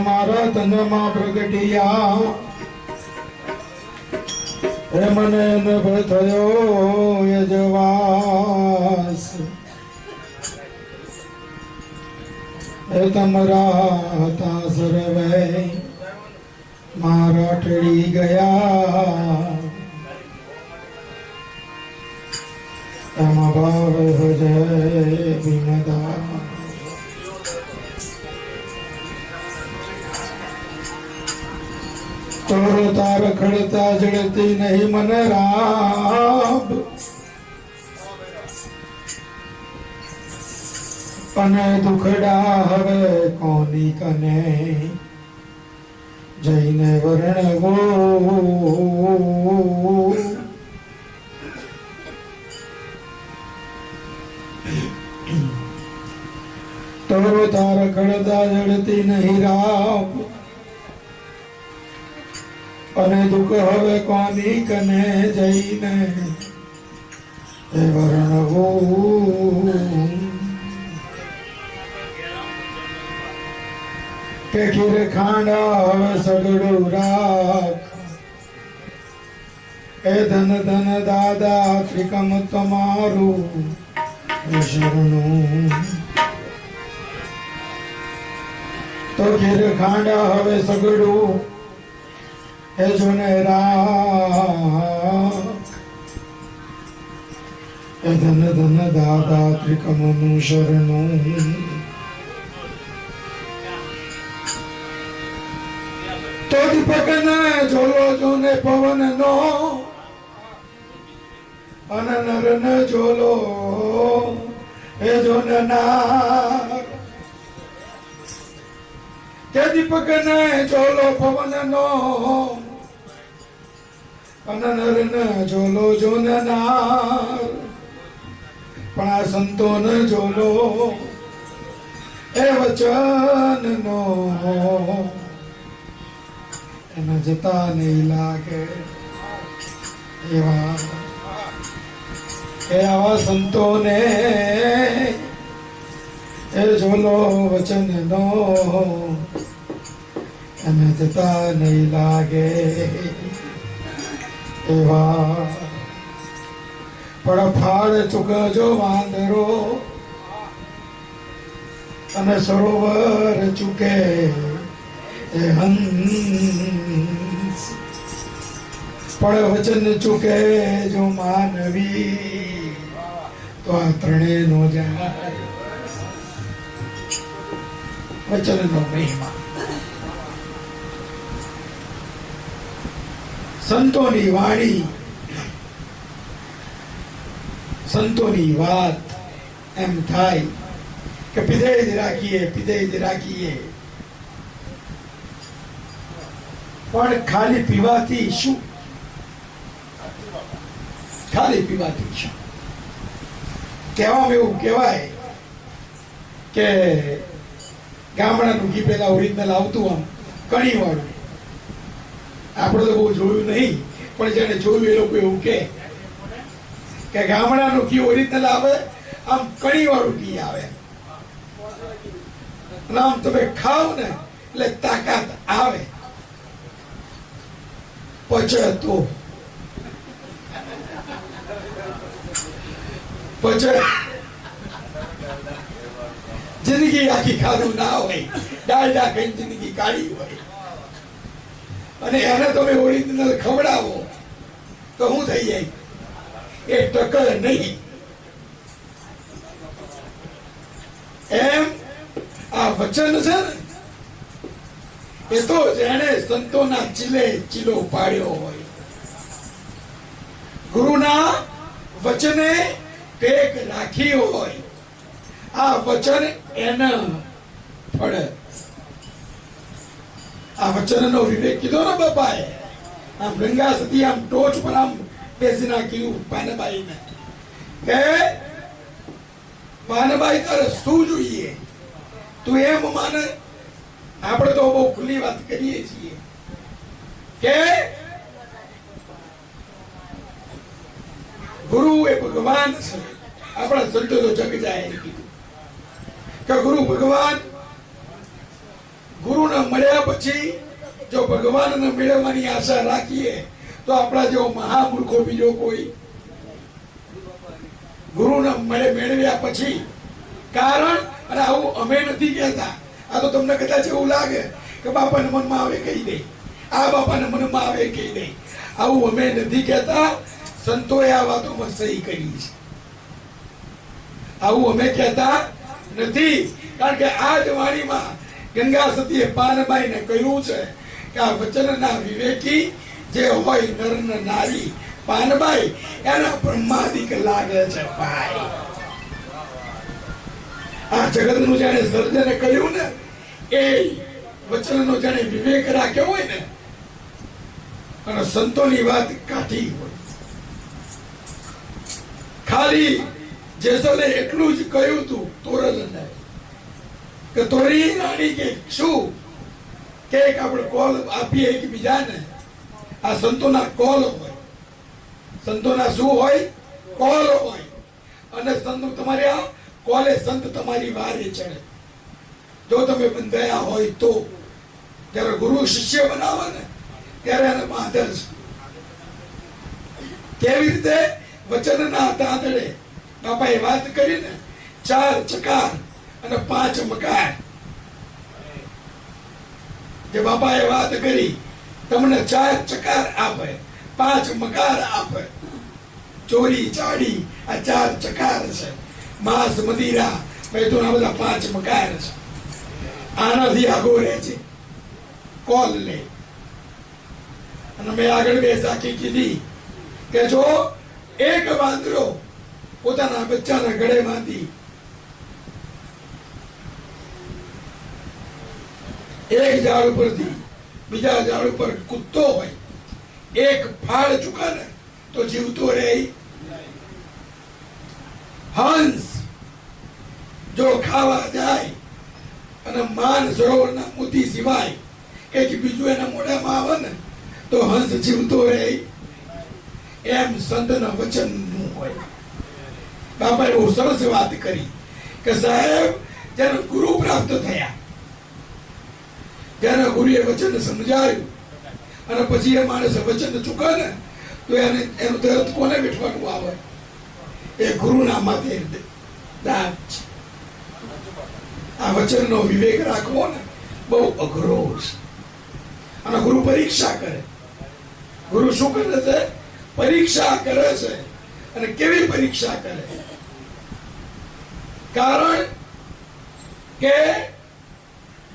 મારા તનમાં પ્રગટિયા હે મને નભ થયો યજવાસ હે તમરા હતા સર્વે મારા ટળી ગયા તમ ભાવ હૃદય વિનદા તોર તાર ખડતા જડતી નહીં મન રાબ અને દુખડા હવે કોની કને જઈને વર્ણવો તોર તાર ખડતા જડતી નહીં રાબ અને દુઃખ હવે કોની કને જઈને એ વર્ણવું કે ખીર ખાંડા હવે સગડું રાખ એ ધન ધન દાદા ત્રિકમ તમારું શરણું તો ખીર ખાંડા હવે સગડું હે જોને એ ધન ધન દાદા ત્રિકમનું શરણું તો દીપક ને જોલો જોને પવન નો અને નર ને જોલો હે જોને નાર કે દીપક ને જોલો પવન નો અનર ન જોલો જોનનાર પણ આ સંતો ન જોલો એ વચન નો એના જતા નહીં લાગે એવા એ આવા સંતો ને એ જોલો વચન નો એને જતા નહીં લાગે એવા પણ ફાળ ચૂકજો વાંદરો અને સરોવર ચૂકે એ હંસ પણ વચન ચૂકે જો માનવી તો આ ત્રણે નો જાય વચન નો મહિમા સંતોની વાણી સંતોની વાત એમ થાય કે પીધેય રાખીએ પણ ખાલી પીવાથી શું કહેવામાં એવું કહેવાય કે ગામડાનું ઘી પેલા ઓરિજિનલ આવતું આમ કણી વાળું આપણે તો બહુ જોયું નહીં પણ જેને જોયું એ લોકો એવું કે ગામડાનું ઘી ઓરિજિનલ આવે આમ કણી વાળું ઘી આવે આમ તમે ખાવ ને એટલે તાકાત આવે પચે તો જિંદગી આખી ખાધું ના હોય ડાળડા ખાઈને જિંદગી કાઢી હોય અને એને તમે ઓરિજિનલ ખવડાવો તો શું થઈ જાય એ ટકર નહીં એમ આ વચન છે ને એ તો જેણે સંતોના ચીલે ચીલો પાડ્યો હોય, ગુરુના વચને ટેક રાખી હોય, આ વચન એના ફળે. આ વચનનો વિવેક કીધો ને બાપાએ. આમ ગંગા સતી આમ ટોચ પર આમ બેસી નાખ્યું પાનબાઈને કે પાનબાઈ તારે શું જોઈએ, તું એમ માને. આપણે તો બહુ ખુલ્લી વાત કરીએ છીએ કે ગુરુ એ ભગવાન છે. આપણા સંતો તો જગ જાય કીધું કે ગુરુ ભગવાન. ગુરુને મળ્યા પછી જો ભગવાનને મેળવવાની આશા રાખીએ તો આપણા જેવો મહામૂર્ખો બીજો કોઈ. ગુરુને મેળવ્યા પછી કારણ, અને આવું અમે નથી કહેતા, આ તો તમને કદાચ એવું લાગે કે બાપાને મનમાં આવે કહી દે, આ બાપાને મનમાં આવે કહી દે. આવું અમે નથી કહેતા, સંતોએ આ વાતોમાં સહી કરી છે. આવું અમે કહેતા નથી, કારણ કે આ જ વાણીમાં ગંગા સતીએ પાનબાઈને કહ્યું છે કે આ વચનના વિવેકી જે હોય નર ને નારી, પાનબાઈ એના બ્રહ્માદિક લાગે છે ભાઈ. આ જગતનું જેને સર્જને કર્યું ને એ વચનનો જેને વિવેક રાખ્યો હોય ને, અને સંતોની વાત કાઢી હોય, ખાલી જેસલે એટલું જ કહ્યું હતું તોરલને કે તોરી રાણી કે શું કે આપણે કોલ આપીએ એકબીજાને. આ સંતોના કોલ હોય, સંતોના શું હોય? કોલ હોય. અને સંત તમારે આ કોલે સંત તમારી વારે ચડે જો તમે બંધાયા હોય તો. જ્યારે ગુરુ શિષ્ય બનાવે ને ત્યારે એને બાંધે છે. કેવી રીતે? વચનના તાંતડે બાપાએ વાત કરીને 4 ચકાર અને 5 મકાર. જે બાપાએ વાત કરી, તમને 4 ચકાર આપે, 5 મકાર આપે. ચોરી ચાડી આ 4 ચકાર છે. માંસ મદિરા પૈતુના બધા 5 મકાર છે. આનાથી આગો રહે છે કોલ લે. અને મેં આગળ બે સાખી કીધી કે જો એક વાંદરો પોતાના બચ્ચાના ગળેમાંથી એક ઝાડ ઉપરથી બીજા ઝાડ ઉપર કૂદતો હોય, એક ફાળ ચૂકે ને તો જીવતો રહે. હંસ જો ખાવા જાય અને માન સરોવરના મોતી સિવાય એક બીજું એના મોઢામાં આવે ને તો હંસ જીવતો રહે. એમ સંતના વચનનું હોય. બાપાએ બહુ સરસ વાત કરી કે સાહેબ જેને ગુરુ પ્રાપ્ત થયા, જેને ગુરુએ વચન સમજાયું અને પછી એ માણસ વચન ચૂકે ને તો એને એનું તરત કોને બેઠવાનું આવે? એ ગુરુના માથે દાન છે. આ વચનનો વિવેક રાખવો ને બહુ અઘરો છે. અને ગુરુ પરીક્ષા કરે. ગુરુ શું કરે છે? પરીક્ષા કરે છે. અને કેવી પરીક્ષા કરે? કારણ કે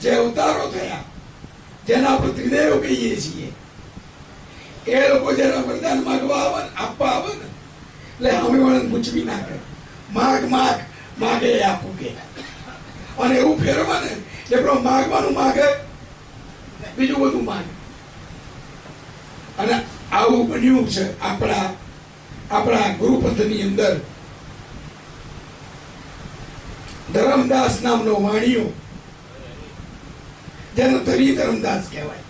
જે અવતારો થયા જેના આપણે ત્રિદેવ કહીએ છીએ એ લોકો જરા વરદાન માંગવા આવે ને, આપવા આવે ને એટલે અમે વાળાને પૂછવી ના કરે. માગ માગ માગે આપું કે. અને એવું ફેરવા ને એટલે માગવાનું માગે, બીજું બધું માગે. અને આવું બન્યું છે આપણા ગુરુપંથની અંદર. ધરમદાસ નામનો વાણિયો, જેનો ધની ધરમદાસ કહેવાય,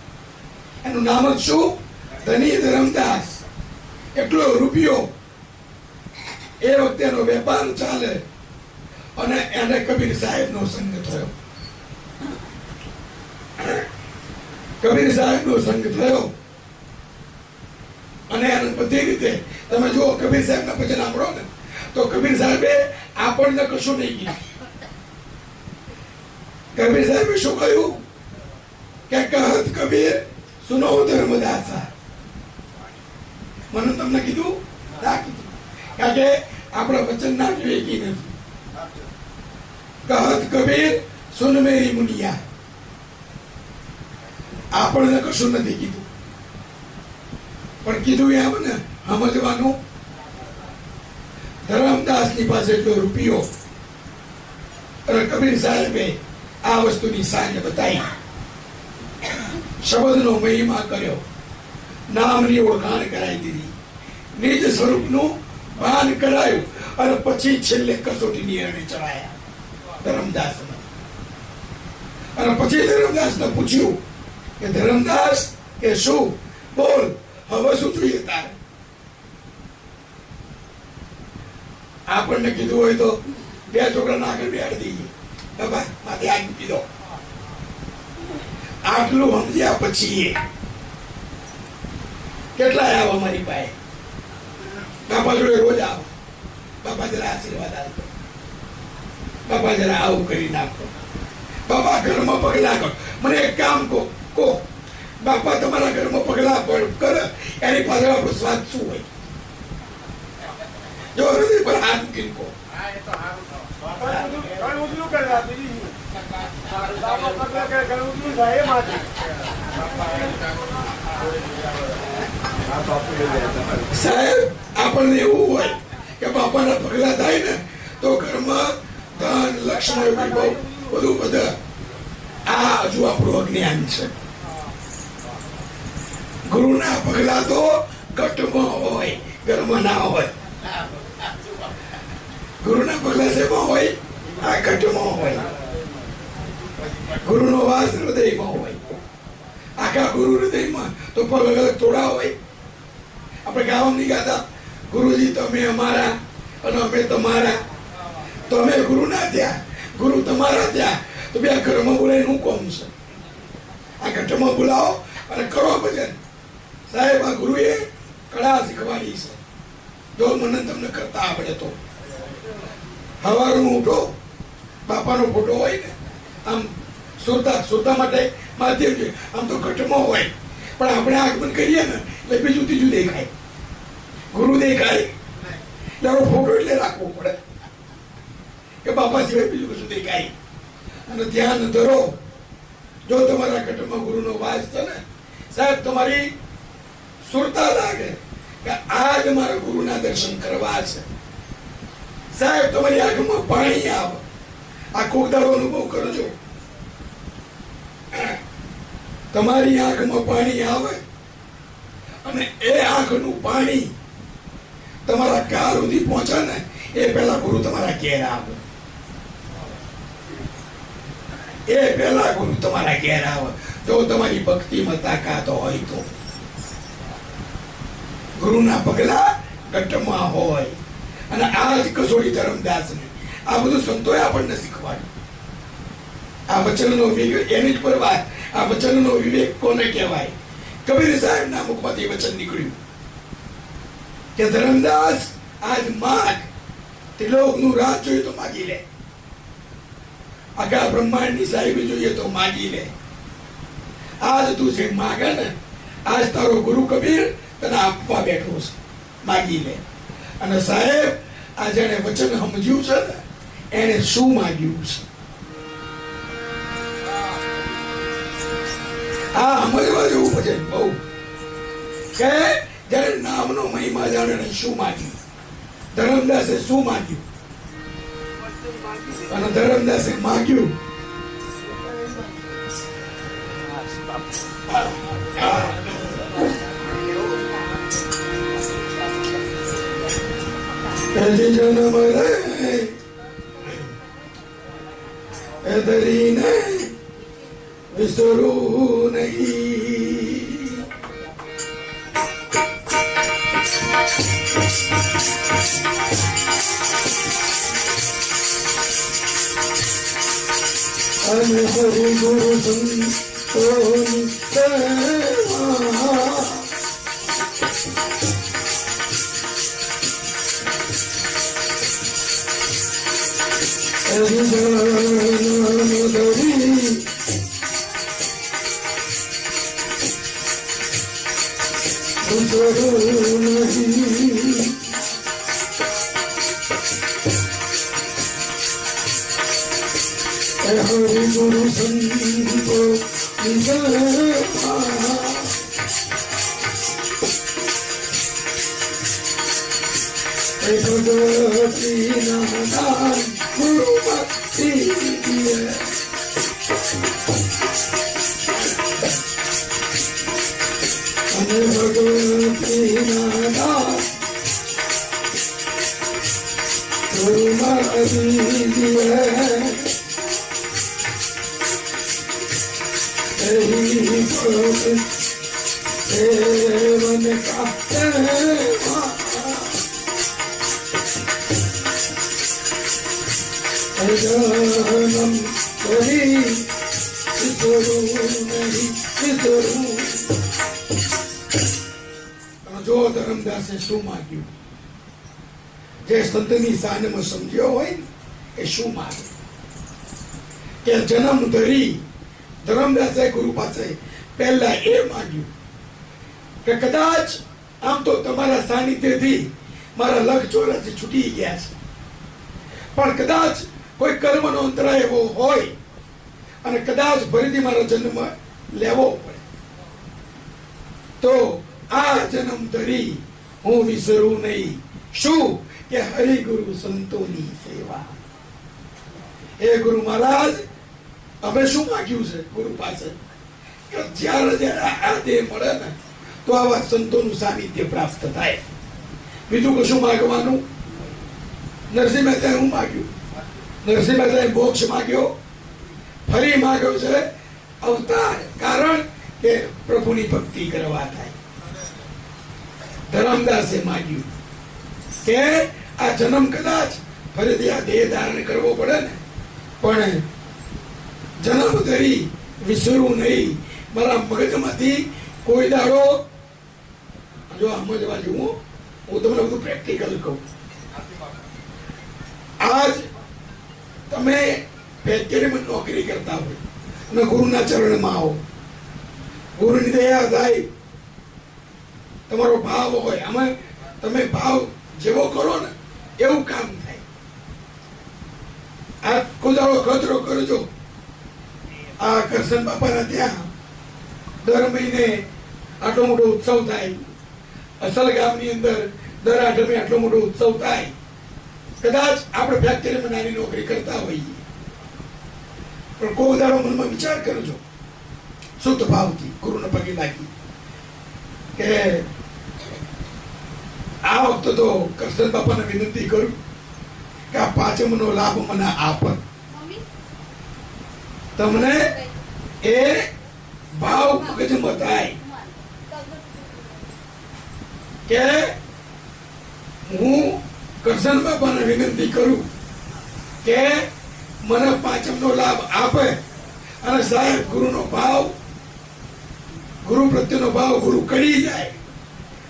એનું નામ જ શું? ધની ધરમદાસ. એટલો રૂપિયો એ વખતે એનો વેપાર ચાલે અને એને કબીર સાહેબ નો સંગ થયો. કબીર સાહેબ નો સંગ થયો અને એને બધી રીતે તમે જુઓ કબીર સાહેબ ના ભજન સાંભળો ને તો કબીર સાહેબે આપણને કશું નહીં કીધું. કબીર સાહેબે શું કહ્યું કે કહત કબીર સુનો ધર્મદાસા. મને તમને કીધું કારણ કે આપણા વચન ના વિવેકી નથી. કહત કબીર સુન મેરી મુનિયા. આપણને કશું નથી કીધું, પણ કીધું એમ ને સમજવાનું. ધરમદાસની પાસે જો રૂપિયો અને કબીર સાહેબે આ વસ્તુની સાંજ બતાવી, શબ્દનો મહિમા કર્યો, નામની ઓળખાણ કરાવી દીધી, નિજ સ્વરૂપનું ભાન કરાયું, અને પછી છેલ્લે કસોટીની અરણે ચડાયા ધરમદાસને. અને પછી ધરમદાસને પૂછ્યું કે ધરમદાસ કે શું બોલ, હવે શું જોઈએ તારે? આપણને કીધું હોય તો બે છોકરાના આગળ બેહાડી દઈએ, બાબા માથે આગળ કીધો. આટલું સમજ્યા પછી કેટલા આવ્યા અમારી પાસે? બાપા જોડે રોજ આવો, બાપા જરા આશીર્વાદ આપો, બાપા જરા આવું કરી નાખો, બાપા ઘરમાં પગલા કરો. મને એક કામ કહો, બાપા તમારા ઘરમાં પગલા કરે એની પાછળ આપણો સ્વાદ શું હોય? જો હૃદય પર હાથ મૂકીને કહો. સાહેબ આપણને એવું હોય કે બાપાના પગલા થાય ને તો ઘરમાં ધન લક્ષ્મણ વૈભવ બધું બધે. આ હજુ આપણું અજ્ઞાન છે. ગુરુના પગલા તો ઘટમાં હોય, ઘરમાં ના હોય. ગુરુના પગલા શેમાં હોય? આ ઘટમાં હોય. ગુરુનો વાસ હૃદયમાં હોય. આખા ગુરુ હૃદયમાં તો પગ અલગ થોડા હોય. આપણે ગામ નહીં ગાતા, ગુરુજી તમે અમારા અને અમે તમારા. તો અમે ગુરુ ના થયા, ગુરુ તમારા થયા, તો બે ઘરમાં બોલાય શું કોમ છે? આ ઘટમાં બોલાવો અને કરો ભજન. સાહેબ આ ગુરુએ કળા શીખવાડી છે, જો મને તમને કરતા આવડે તો. સવારનું ઉઠો, બાપાનો ફોટો હોય ને આમ સુરતા માટે માધ્યમ છે, આમ તો ઘટમાં હોય, પણ આપણે આગમન કરીએ ને એટલે બીજું ત્રીજું દેખાય. ગુરુ દેખાય એટલે ફોટો એટલે રાખવો પડે કે બાપા સિવાય બીજું કશું દેખાય. અને ધ્યાન ધરો. જો તમારા ઘટમાં ગુરુનો વાસ છે ને સાહેબ, તમારી સુરતા લાગે કે આજ મારા ગુરુના દર્શન કરવા છે. સાહેબ તમારી આંખમાં પાણી આવે. આ કોકદારો અનુભવ કરજો. તમારી આંખમાં પાણી આવે અને એ આંખનું પાણી તમારા કાર સુધી પહોંચે ને એ પહેલા ગુરુ તમારા ઘેર આવે. એ પહેલા ગુરુ તમારા ઘેર આવે. જો તમારી ભક્તિમાં તાકાત હોય તો. ગુરુના પગલા ઘટમાં હોય. અને આ જ કસોટી ધરમદાસને આ બધું સંતોએ આપણને શીખવાડ્યું. આ વચનનો વિવેક, એની જ પર વાત. આ વચનનો વિવેક કોને કહેવાય? કબીર સાહેબના મુખમાંથી વચન નીકળ્યું કે ધરમદાસ આજ માગ, ત્રિલોકનું રાજ જોઈએ તો માગી લે, આખા બ્રહ્માંડની સાહેબી જોઈએ તો માગી લે. આજ તું જે માગે ને, આજ તારો ગુરુ કબીર તને આપવા બેઠો છે, માગી લે. અને સાહેબ આ જેને વચન સમજ્યું છે ને એને શું માગ્યું છે? આ સમજવા જેવું ભજન બહુ કે જયારે નામનો મહિમા જાણે શું માગ્યું. ધરમદાસે શું માગ્યું? અને ધરમદાસે માગ્યું જન્મ રે ધરીને વિસરું નહીં. અને સરી ગુરુ સંતોની સેવા હરિ ગુરુ સંતો ભગવતી નામ ગુરુ ભક્તિ અને ભગવતી નામ ગુરુ ભક્તિ सेवन का जन्म कभी विसरू नहीं विसरू। जो ધર્મદાસે શું માગ્યું, જે સંતની શાનમાં સમજ્યો હોય ને એ શું માગે કે જન્મ ધરી ધર્મદાસે ગુરુ પાસે પહેલા એ માગ્યું કે કદાચ આમ તો તમારા સાનિધ્યથી મારા લખ ચોરાથી છૂટી ગયા છે, પણ કદાચ કોઈ કર્મનો અંતરાય એવો હોય અને કદાચ ફરીથી મારો જન્મ લેવો પડે તો આ જન્મ ધરી હું વિસરું નહીં શું કે હરિગુરુ સંતોની સેવા। એ ગુરુ મહારાજ અમે શું માગ્યું છે ગુરુ પાસે કે જ્યારે જ્યારે આ દેહ મળે ને તો આવા સંતોનું સાનિધ્ય પ્રાપ્ત થાય, બીજું કશું માગવાનું। નરસિંહ મહેતાએ હું માગ્યું, નરસિંહ મહેતાએ મોક્ષ માગ્યો, ફરી માગ્યો છે અવતાર, કારણ કે પ્રભુની ભક્તિ કરવા થાય। ધરમદાસે માગ્યું કે આ જન્મ કદાચ ફરીથી આ દેહ ધારણ કરવો પડે ને પણ જન્મ ધરી વિસરવું નહીં, મારા મગજમાંથી કોઈ દાડો જો સમજવા જેવું હું તમને બધું પ્રેક્ટિકલ કહું। આજ તમે ફેક્ટરીમાં નોકરી કરતા હોય અને ગુરુના ચરણમાં આવો, ગુરુની દયા થાય, તમારો ભાવ હોય, આમાં તમે ભાવ જેવો કરો ને એવું કામ થાય। આ કુદાળો કચરો કરજો, આ કરશન બાપાના ત્યાં દર મહિને આટલો મોટો ઉત્સવ થાય, અસલ ગામની અંદર દર આઠમે આટલો મોટો ઉત્સવ થાય। કદાચ આપણે ફેક્ટરીમાં નાની નોકરી કરતા હોઈએ પણ કોઈ દાડો મનમાં વિચાર કરજો શુદ્ધ ભાવથી ગુરુને પગે લાગી કે આ વખતે તો કરશન બાપાને વિનંતી કરું કે આ પાંચમનો લાભ મને આપ। તમને એ ભાવ મગજમાં થાય કે હું કરશન બાપાને વિનંતી કરું કે મને પાંચમનો લાભ આપે અને સાહેબ ગુરુનો ભાવ, ગુરુ પ્રત્યેનો ભાવ ગુરુ કરી જાય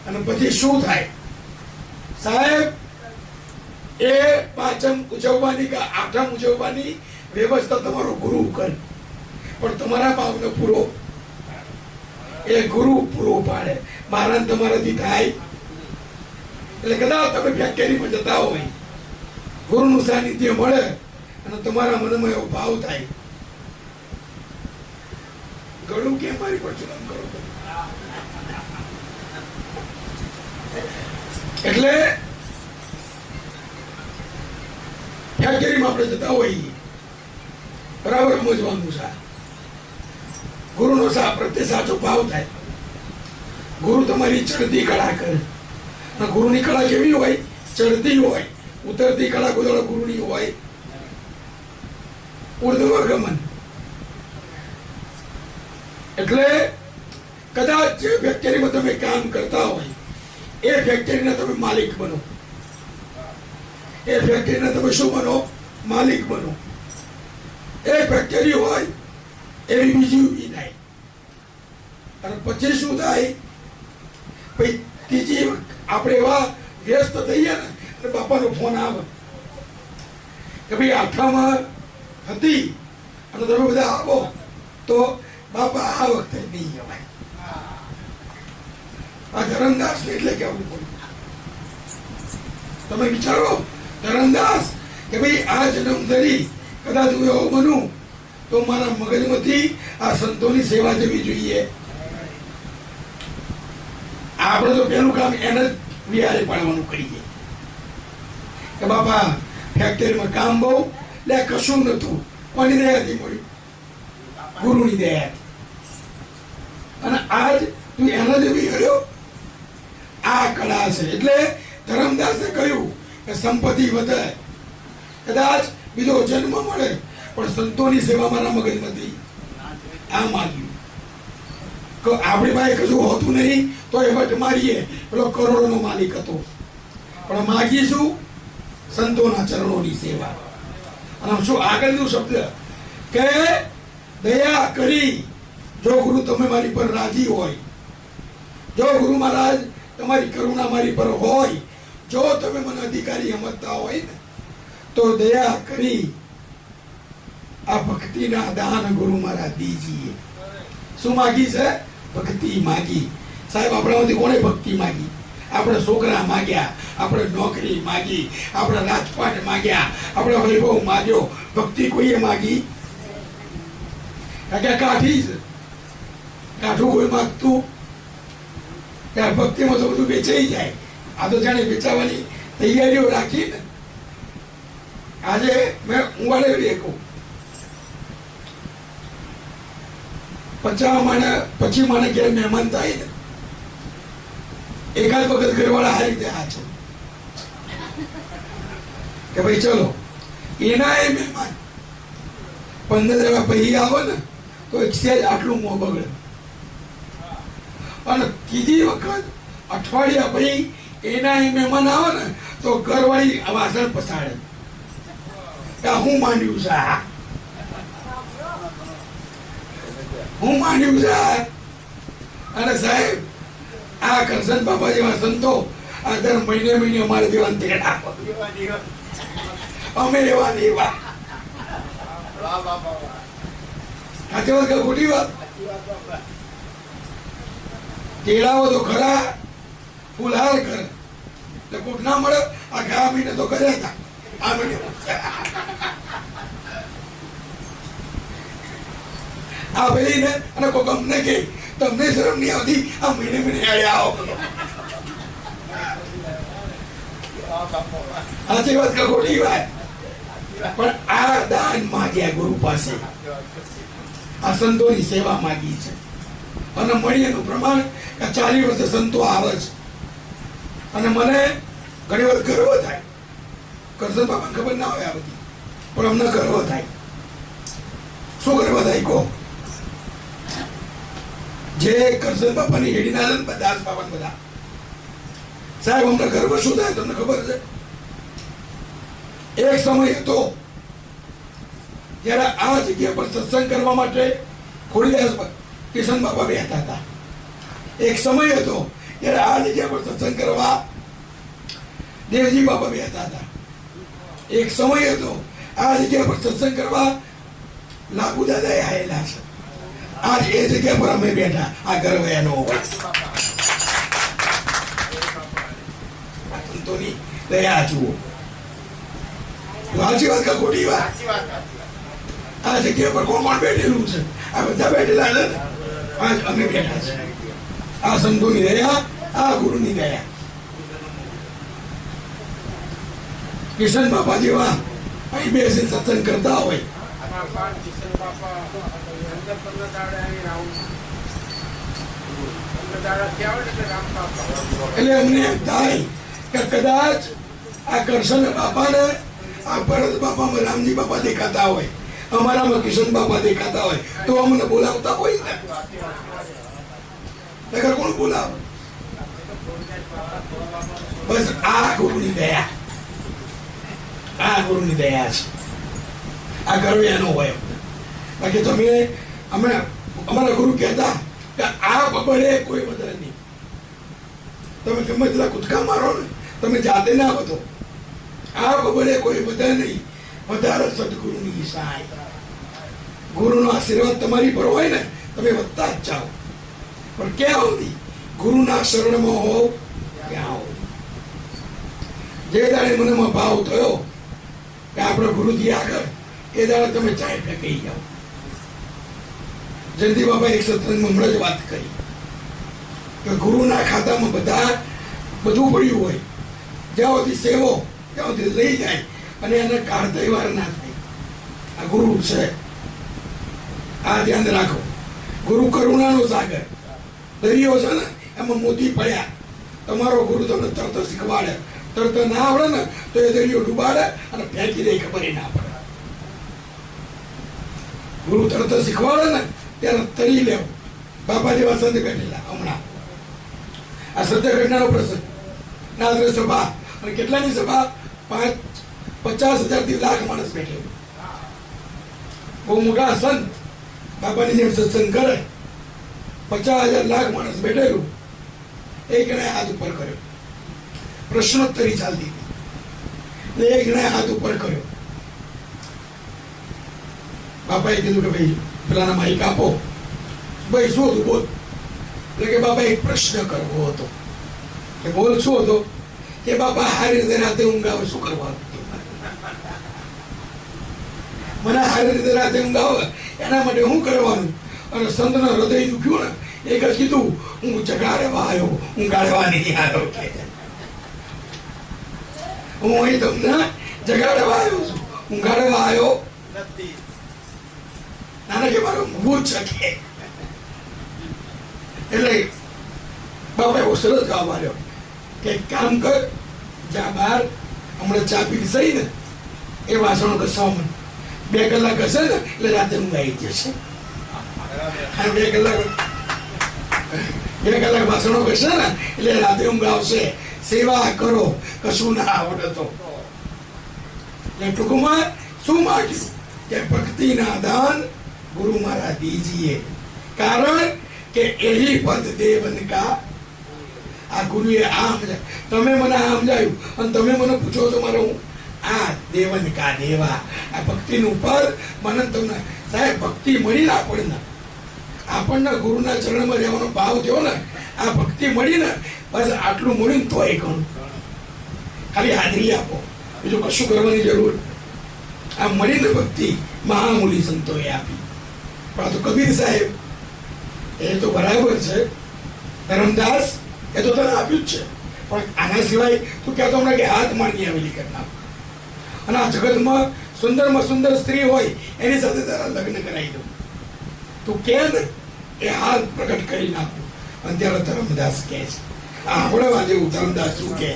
અને પછી શું થાય સાહેબ એ પાંચમ ઉજવવાની કે આઠમ ઉજવવાની વ્યવસ્થા તમારો ગુરુ કરે પણ તમારા ભાવને પૂરો એ ગુરુ પૂરો પાડે, મારા તમારાથી થાય। એટલે કદાચ તમે ફેક્ટરીમાં જતા હોય, ગુરુનું સાનિધ્ય મળે અને તમારા મનમાં એવો ભાવ થાય, ગળું કેમ મારી પર ચુનાવ કરો એટલે ફેક્ટરીમાં આપણે જતા હોઈએ બરાબર સમજવાનું છે, ગુરુનો પ્રત્યે સાચો ભાવ થાય। ગુરુ તમારી ચડતી કળા કરે, ગુરુની કળા કેવી હોય, ચડતી હોય, ઉતરતી કળા કોઈ ગુરુની હોય ઉર્ધ્વગમન। એટલે કદાચ જે ફેક્ટરીમાં તમે કામ કરતા હોય એ ફેક્ટરીના તમે માલિક બનો, એ ફેક્ટરીના તમે શું બનો, માલિક બનો। એ ફેક્ટરી હોય એવી બીજી ઊભી થાય અને પછી શું થાય પછી ત્રીજી આપણે એવા વ્યસ્ત થઈએ ને અને બાપાનો ફોન આવે કે ભાઈ આઠામાં હતી અને તમે બધા આવો તો બાપા આ વખતે નહીં જવાય। આ ધરમદાસ એટલે કેવું પડે, તમે વિચારો ધરમદાસ કે ભાઈ આ જન્મ ધરી કદાચ હું એવો બનું તો મારા મગજમાંથી આ સંતોની સેવા જેવી જોઈએ. આપણે તો પેલું કામ એને જ વિહારે પાડવાનું કરીએ કે બાપા ફેક્ટરીમાં કામ બહુ લે કશું નતું. કોની દયાથી મળ્યું? ગુરુની દયાથી. અને આજ તું એનો જ વિહર્યો. આ કળા છે. એટલે ધર્મદાસે કહ્યું કે સંપત્તિ વધે, કદાચ બીજો જન્મ મળે, પણ સંતોની સેવા મારા મગજમાંથી આ માગ્યું કે આપણી પાસે કશું હોતું નહીં તો એ વટ મારીએ. પેલો કરોડોનો માલિક હતો, પણ માગીશું સંતોના ચરણોની સેવા. અને શું આગળનું શબ્દ કે દયા કરી, જો ગુરુ તમે મારી પર રાજી હોય, જો ગુરુ મહારાજ તમારી કરુણા મારી પર હોય, જો તમે મને અધિકારી સમજતા હોય ને, તો દયા કરી આ ભક્તિના દાન ગુરુ મહારાજ દીજીએ. શું માગી છે? ભક્તિ માગી. સાહેબ આપણામાંથી કોને ભક્તિ માગી? આપણે છોકરા માગ્યા, આપણે નોકરી માગી, આપણે રાજપાટ માગ્યા, આપણે વૈભવ માગ્યો. ભક્તિ કોઈએ માગી? કાઠી છે. કાઠું કોઈ માગતું? ભક્તિમાં તો બધું વેચાઈ જાય. આ તો જાણે વેચાવાની તૈયારીઓ રાખી ને. આજે મેં ઉવાડેલી કહું 50 માણે પછી મને ઘેર મહેમાન થાય ને, એકાદ વખત ઘરવાળા હારી રીતે હાચો કે ભાઈ ચલો એના એ મહેમાન 15 જણા પછી આવે ને તો સેજ આટલું મોં બગડે. અને ત્રીજી વખત અઠવાડિયા પછી એના એ મહેમાન આવે ને તો ઘરવાળી વાસણ પસાડે કે હું માંડ્યું છે, હું માંડ્યું છે. અને સાહેબ આ કરશન બાપા જેવા સંતો આ દર મહિને અમારે જેવા તેડ આપો. અમે એવા ને એવા. સાચી વાત કે ખોટી વાત? કેળાઓ તો ખરા, ફૂલહાર કરે એટલે કોટ ના મળે. આ ગયા મહિને તો કર્યા હતા, આ મહિને આ ભાઈ ને અને કોઈ અમને કે તમને શરમ નહીં આવતી? આ મહિને આવો. સાચી વાત કે ખોટી વાત? પણ આ દાન માગ્યા ગુરુ પાસે, આ સંતોની સેવા માગી છે. અને મળી એનું પ્રમાણ 40 વર્ષે સંતો આવે છે. અને મને ઘણી વાર ગર્વ થાય. કરશન બાપાને ખબર ના હોય આ બધી, પણ અમને ગર્વ થાય. શું ગર્વ થાય કહો? જે કરશન બાપાની હેડીના છે ને બધા બાપા બધા સાહેબ, અમને ગર્વ શું થાય તમને ખબર છે? એક સમય હતો જયારે આ જગ્યા પર સત્સંગ કરવા માટે ખોડિયાર કિશન બાપા બેઠા હતા. એક સમય હતો જયારે આ જગ્યા પર સત્સંગ કરવા દેવજી બાપા બેઠા હતા. એક સમય હતો આ જગ્યા પર સત્સંગ કરવા લાગુ દાદા આવેલા છે. આજ એ જગ્યા પર અમે બેઠા. આ ગર્વ એનો હોય. સંતોની દયા જુઓ. સાચી વાત કે ખોટી વાત? આ જગ્યા પર કોણ કોણ બેઠેલું છે? આ બધા બેઠેલા છે ને. આજ અમે બેઠા છે. આ સંતોની દયા, આ ગુરુની દયા. કિશન બાપા જેવા અહીં બેસીને સત્સંગ કરતા હોય. એટલે અમને એમ થાય કે કદાચ આ કરશન બાપાને આ ભરત બાપામાં રામજી બાપા દેખાતા હોય, અમારામાં કિશન બાપા દેખાતા હોય, તો અમને બોલાવતા હોય ને. નગર કોણ બોલાવે? બસ આ ગુરુની દયા, આ ગુરુની દયા છે. આ ગર્વ એનો હોય. બાકી તમે અમે અમારા ગુરુ કહેતા કે આ બબડે કોઈ મદદ નહીં. તમે ગમે તેટલા કૂદકા મારો ને, તમે જાતે ના વધો. આ બબડે કોઈ મદદ નહીં. વધારે સદગુરુની સહાય, ગુરુનો આશીર્વાદ તમારી પર હોય ને, તમે વધતા જ જાઓ. પણ ક્યાં સુધી? ગુરુના શરણમાં હોવ ત્યાં સુધી. જે દાડે મનમાં ભાવ થયો કે આપણે ગુરુજી આગળ, એ દાડે તમે ચાય ફેંકી જાઓ. જયંતિ બાબા એક સત્સંગમાં હમણાં જ વાત કરી કે ગુરુના ખાતામાં બધું પડ્યું હોય, જ્યાં સુધી સેવો ત્યાં સુધી લઈ જાય અને એને કાળ તહેવાર ના થાય. આ ગુરુ છે, આ ધ્યાન રાખો. ગુરુ કરુણાનો સાગર, દરિયો છે ને એમાં મોતી પડ્યા. તમારો ગુરુ તમને તરત શીખવાડે, તરત ના આવડે ને તો એ દરિયો ડૂબાડે અને ફેંકી દે, ખબર ના પડે. ગુરુ તરત શીખવાડે ને ત્યારે તરી લેવો. બાપા જેવા સંત બેઠેલા હમણાં આ સત્ય ઘટનાનો પ્રસંગ, નાદરે સભા, અને કેટલાની સભા? 50,000 થી લાખ માણસ બેઠેલું. બહુ મોટા સંત બાપાની જેમ સત્સંગ કરે, 50,000 લાખ માણસ બેઠેલું. એક જણાએ હાથ ઉપર કર્યો, પ્રશ્નોત્તરી ચાલતી હતી. એક જણાએ હાથ ઉપર કર્યો. બાપાએ કીધું કે ભાઈ પેલાના માઇક આપો. ભાઈ શું હતું બોલ? એટલે કે બાપા એક પ્રશ્ન કરવો હતો. કે બોલ શું હતો? કે બાપા હારી રીતે રાતે ઊંઘ આવે, શું કરવાનું? મને હારી રીતે રાતે ઊંઘ આવે એના માટે શું કરવાનું? અને સંતના હૃદય દુખ્યું ને, એક જ કીધું, હું જગાડવા આવ્યો, ઊંઘાડવા નહીં આવ્યો. હું અહીં તમને જગાડવા આવ્યો છું, ઊંઘાડવા આવ્યો નથી. નાના કે મારો ઊંઘવું જ છે. એટલે બાપા એવો સરસ જવાબ આવ્યો કે કામ કર, જ્યાં બહાર હમણાં ચા પી સહી ને એ વાસણો ઘસવા મને 2 કલાક ઘસે ને એટલે રાતે ઊંઘ આવી જશે. 2 કલાક વાસણો ઘસે ને એટલે રાતે ઊંઘ આવશે. સેવા કરો, કશું ના આવડે તો. એટલે ટૂંકમાં શું માંગ્યું કે ભક્તિના દાન ગુરુ મારા દીજીએ, કારણ કે એહી પદ દેવન કા. આ ગુરુએ આમ તમે મને આમ જાયું અને તમે મને પૂછો છો મારે હું આ દેવન કા દેવા. આ ભક્તિનું પદ મને તમને સાહેબ ભક્તિ મળી ને આપણને ગુરુના ચરણમાં રહેવાનો ભાવ થયો ને, આ ભક્તિ મળી ને, બસ આટલું મળ્યું ને તોય ઘણું. ખાલી હાજરી આપો, બીજું કશું કરવાની જરૂર. આ મળીને ભક્તિ મહામૂલી સંતોએ આપી. પણ આ તો કબીર સાહેબ એ તો બરાબર છે, ધરમદાસ એ તો તને આપ્યું જ છે, પણ આના સિવાય તું કહેતો હમણાં કે હાથ માંડી આવેલી કરના. અને આ જગતમાં સુંદરમાં સુંદર સ્ત્રી હોય એની સાથે તારા લગ્ન કરાવી દઉં, તું કે ને એ હાથ પ્રગટ કરી નાખું. અને ત્યારે ધરમદાસ કહે છે, આપણે આજે ધરમદાસ શું કહે?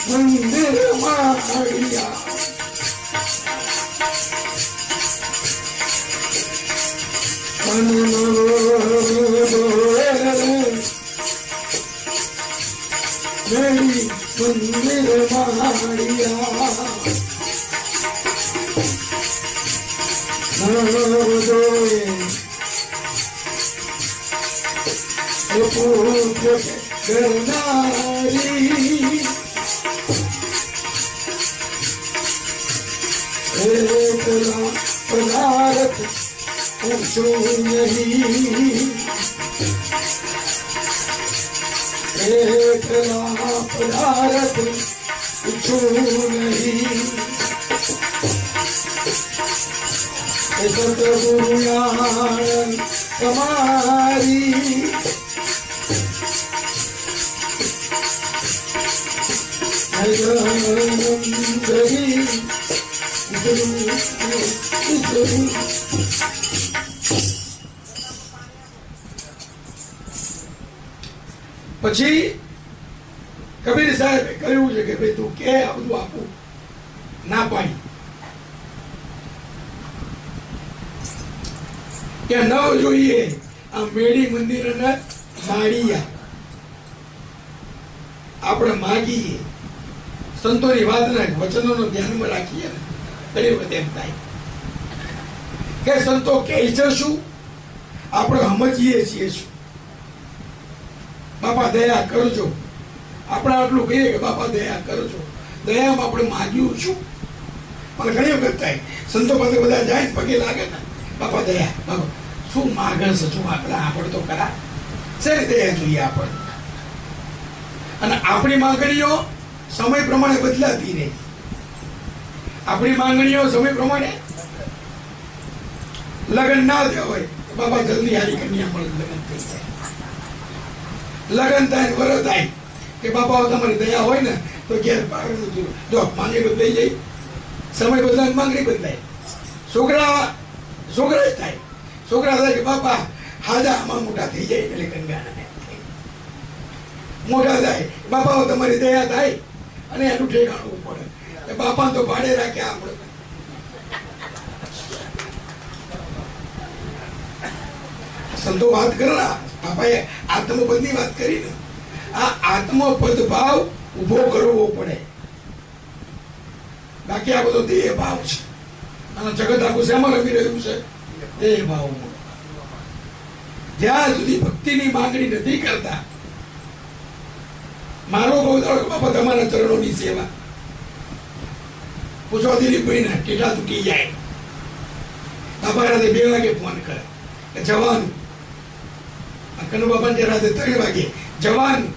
મંદિર માળિયા મંદિર માળિયા કરનારી એકલા પદાર્થ પૂછું નહીં, એકલા પદાર્થ પૂછું નહીં. સતગુરુ યાણ તમારી પછી કબીર સાહેબે કહ્યું છે કે ભાઈ તું કે આ બધું આપું, ના પાડી. કે ન જોઈએ આ મેળી મંદિર અને માળિયા. આપણે માગીએ સંતોની વાતને વચનોનો ધ્યાનમાં રાખીએ ને ઘણી વખત એમ થાય કે સંતો કહે છે શું, આપણે સમજીએ છીએ શું. બાપા દયા કરજો, આપણે આટલું કહીએ કે બાપા દયા કરજો, દયામાં આપણે માગ્યું શું? મને ઘણી વખત થાય સંતો પાસે બધા જાય ને પગે લાગે ને બાપા દયા બાપા શું માગે છે શું આપણા આપણે તો કરા શેની દયા જોઈએ આપણે અને આપણી માંગણીઓ સમય પ્રમાણે બદલાતી રહે આપણી માંગણીઓ સમય પ્રમાણે લગ્ન ના થયા હોય બાબા જલ્દી હારી કન્યા મળે લગ્ન થઈ જાય લગ્ન થાય વરસ થાય કે બાપા તમારી દયા હોય ને તો ઘેર પાડે જો માંગણી બદલાઈ જાય સમય બદલાય માંગણી બદલાય છોકરા થાય છોકરા થાય કે બાપા હાજા આમાં મોટા થઈ જાય એટલે કંગાના મોટા થાય બાપા તમારી દયા થાય અને એનું ઠેકાણું પડે બાપા તો ભાડે રાખ્યા આપણે સંતો વાત કરેલા બાપાએ આત્મપદની વાત કરી ને આ આત્મપદ ભાવ ઉભો કરવો પડે બાકી આ બધો દેહ ભાવ છે અને જગત આખું શેમાં રમી રહ્યું છે દેહ ભાવ જ્યાં સુધી ભક્તિની માંગણી નથી કરતા મારો બહુ બાપા તમારા ચરણોની સેવા પૂછો દિલીપભાઈ ને ટેટા તૂટી જાય બાપા રાતે 2 વાગે ફોન કરે કે જવાનું કનુ બાપા ને રાતે 3 વાગે જવાનું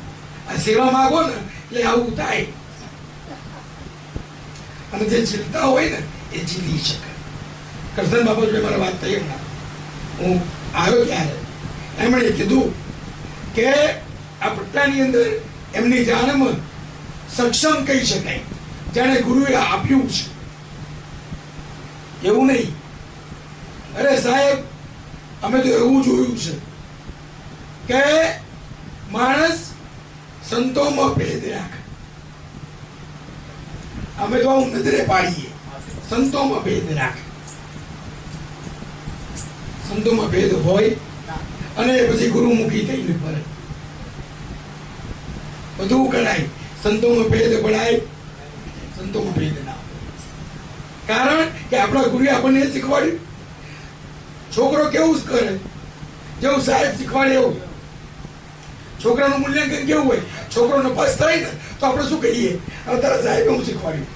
આ સેવા માંગો ને એટલે આવું થાય અને જે ચિંતા હોય ને એ જીતી શકે કરશન બાપા જોડે મારા વાત થઈ હમણાં હું આવ્યો ત્યારે એમણે કીધું કે આ પટ્ટાની અંદર એમની જાણમાં સક્ષમ કહી શકાય જાણે ગુરુએ આપ્યું છે એવું નહીં અરે સાહેબ અમે તો એવું જોયું છે કે માણસ સંતોમાં ભેદ રાખે અમે તો આવું નજરે પાડીએ સંતોમાં ભેદ રાખે સંતોમાં ભેદ હોય અને પછી ગુરુમુખી થઈને ફરે બધું કરાય સંતોમાં ભેદ પડાય સંતોમાં ભેદ ના કારણ કે આપણા ગુરુએ આપણને શીખવાડ્યું છોકરો કેવું કરે જેવું સાહેબ શીખવાડે એવું છોકરાનું મૂલ્યાંકન કેવું હોય છોકરો નપાસ થાય ને તો આપણે શું કહીએ હવે તારા સાહેબ હું શીખવાડ્યું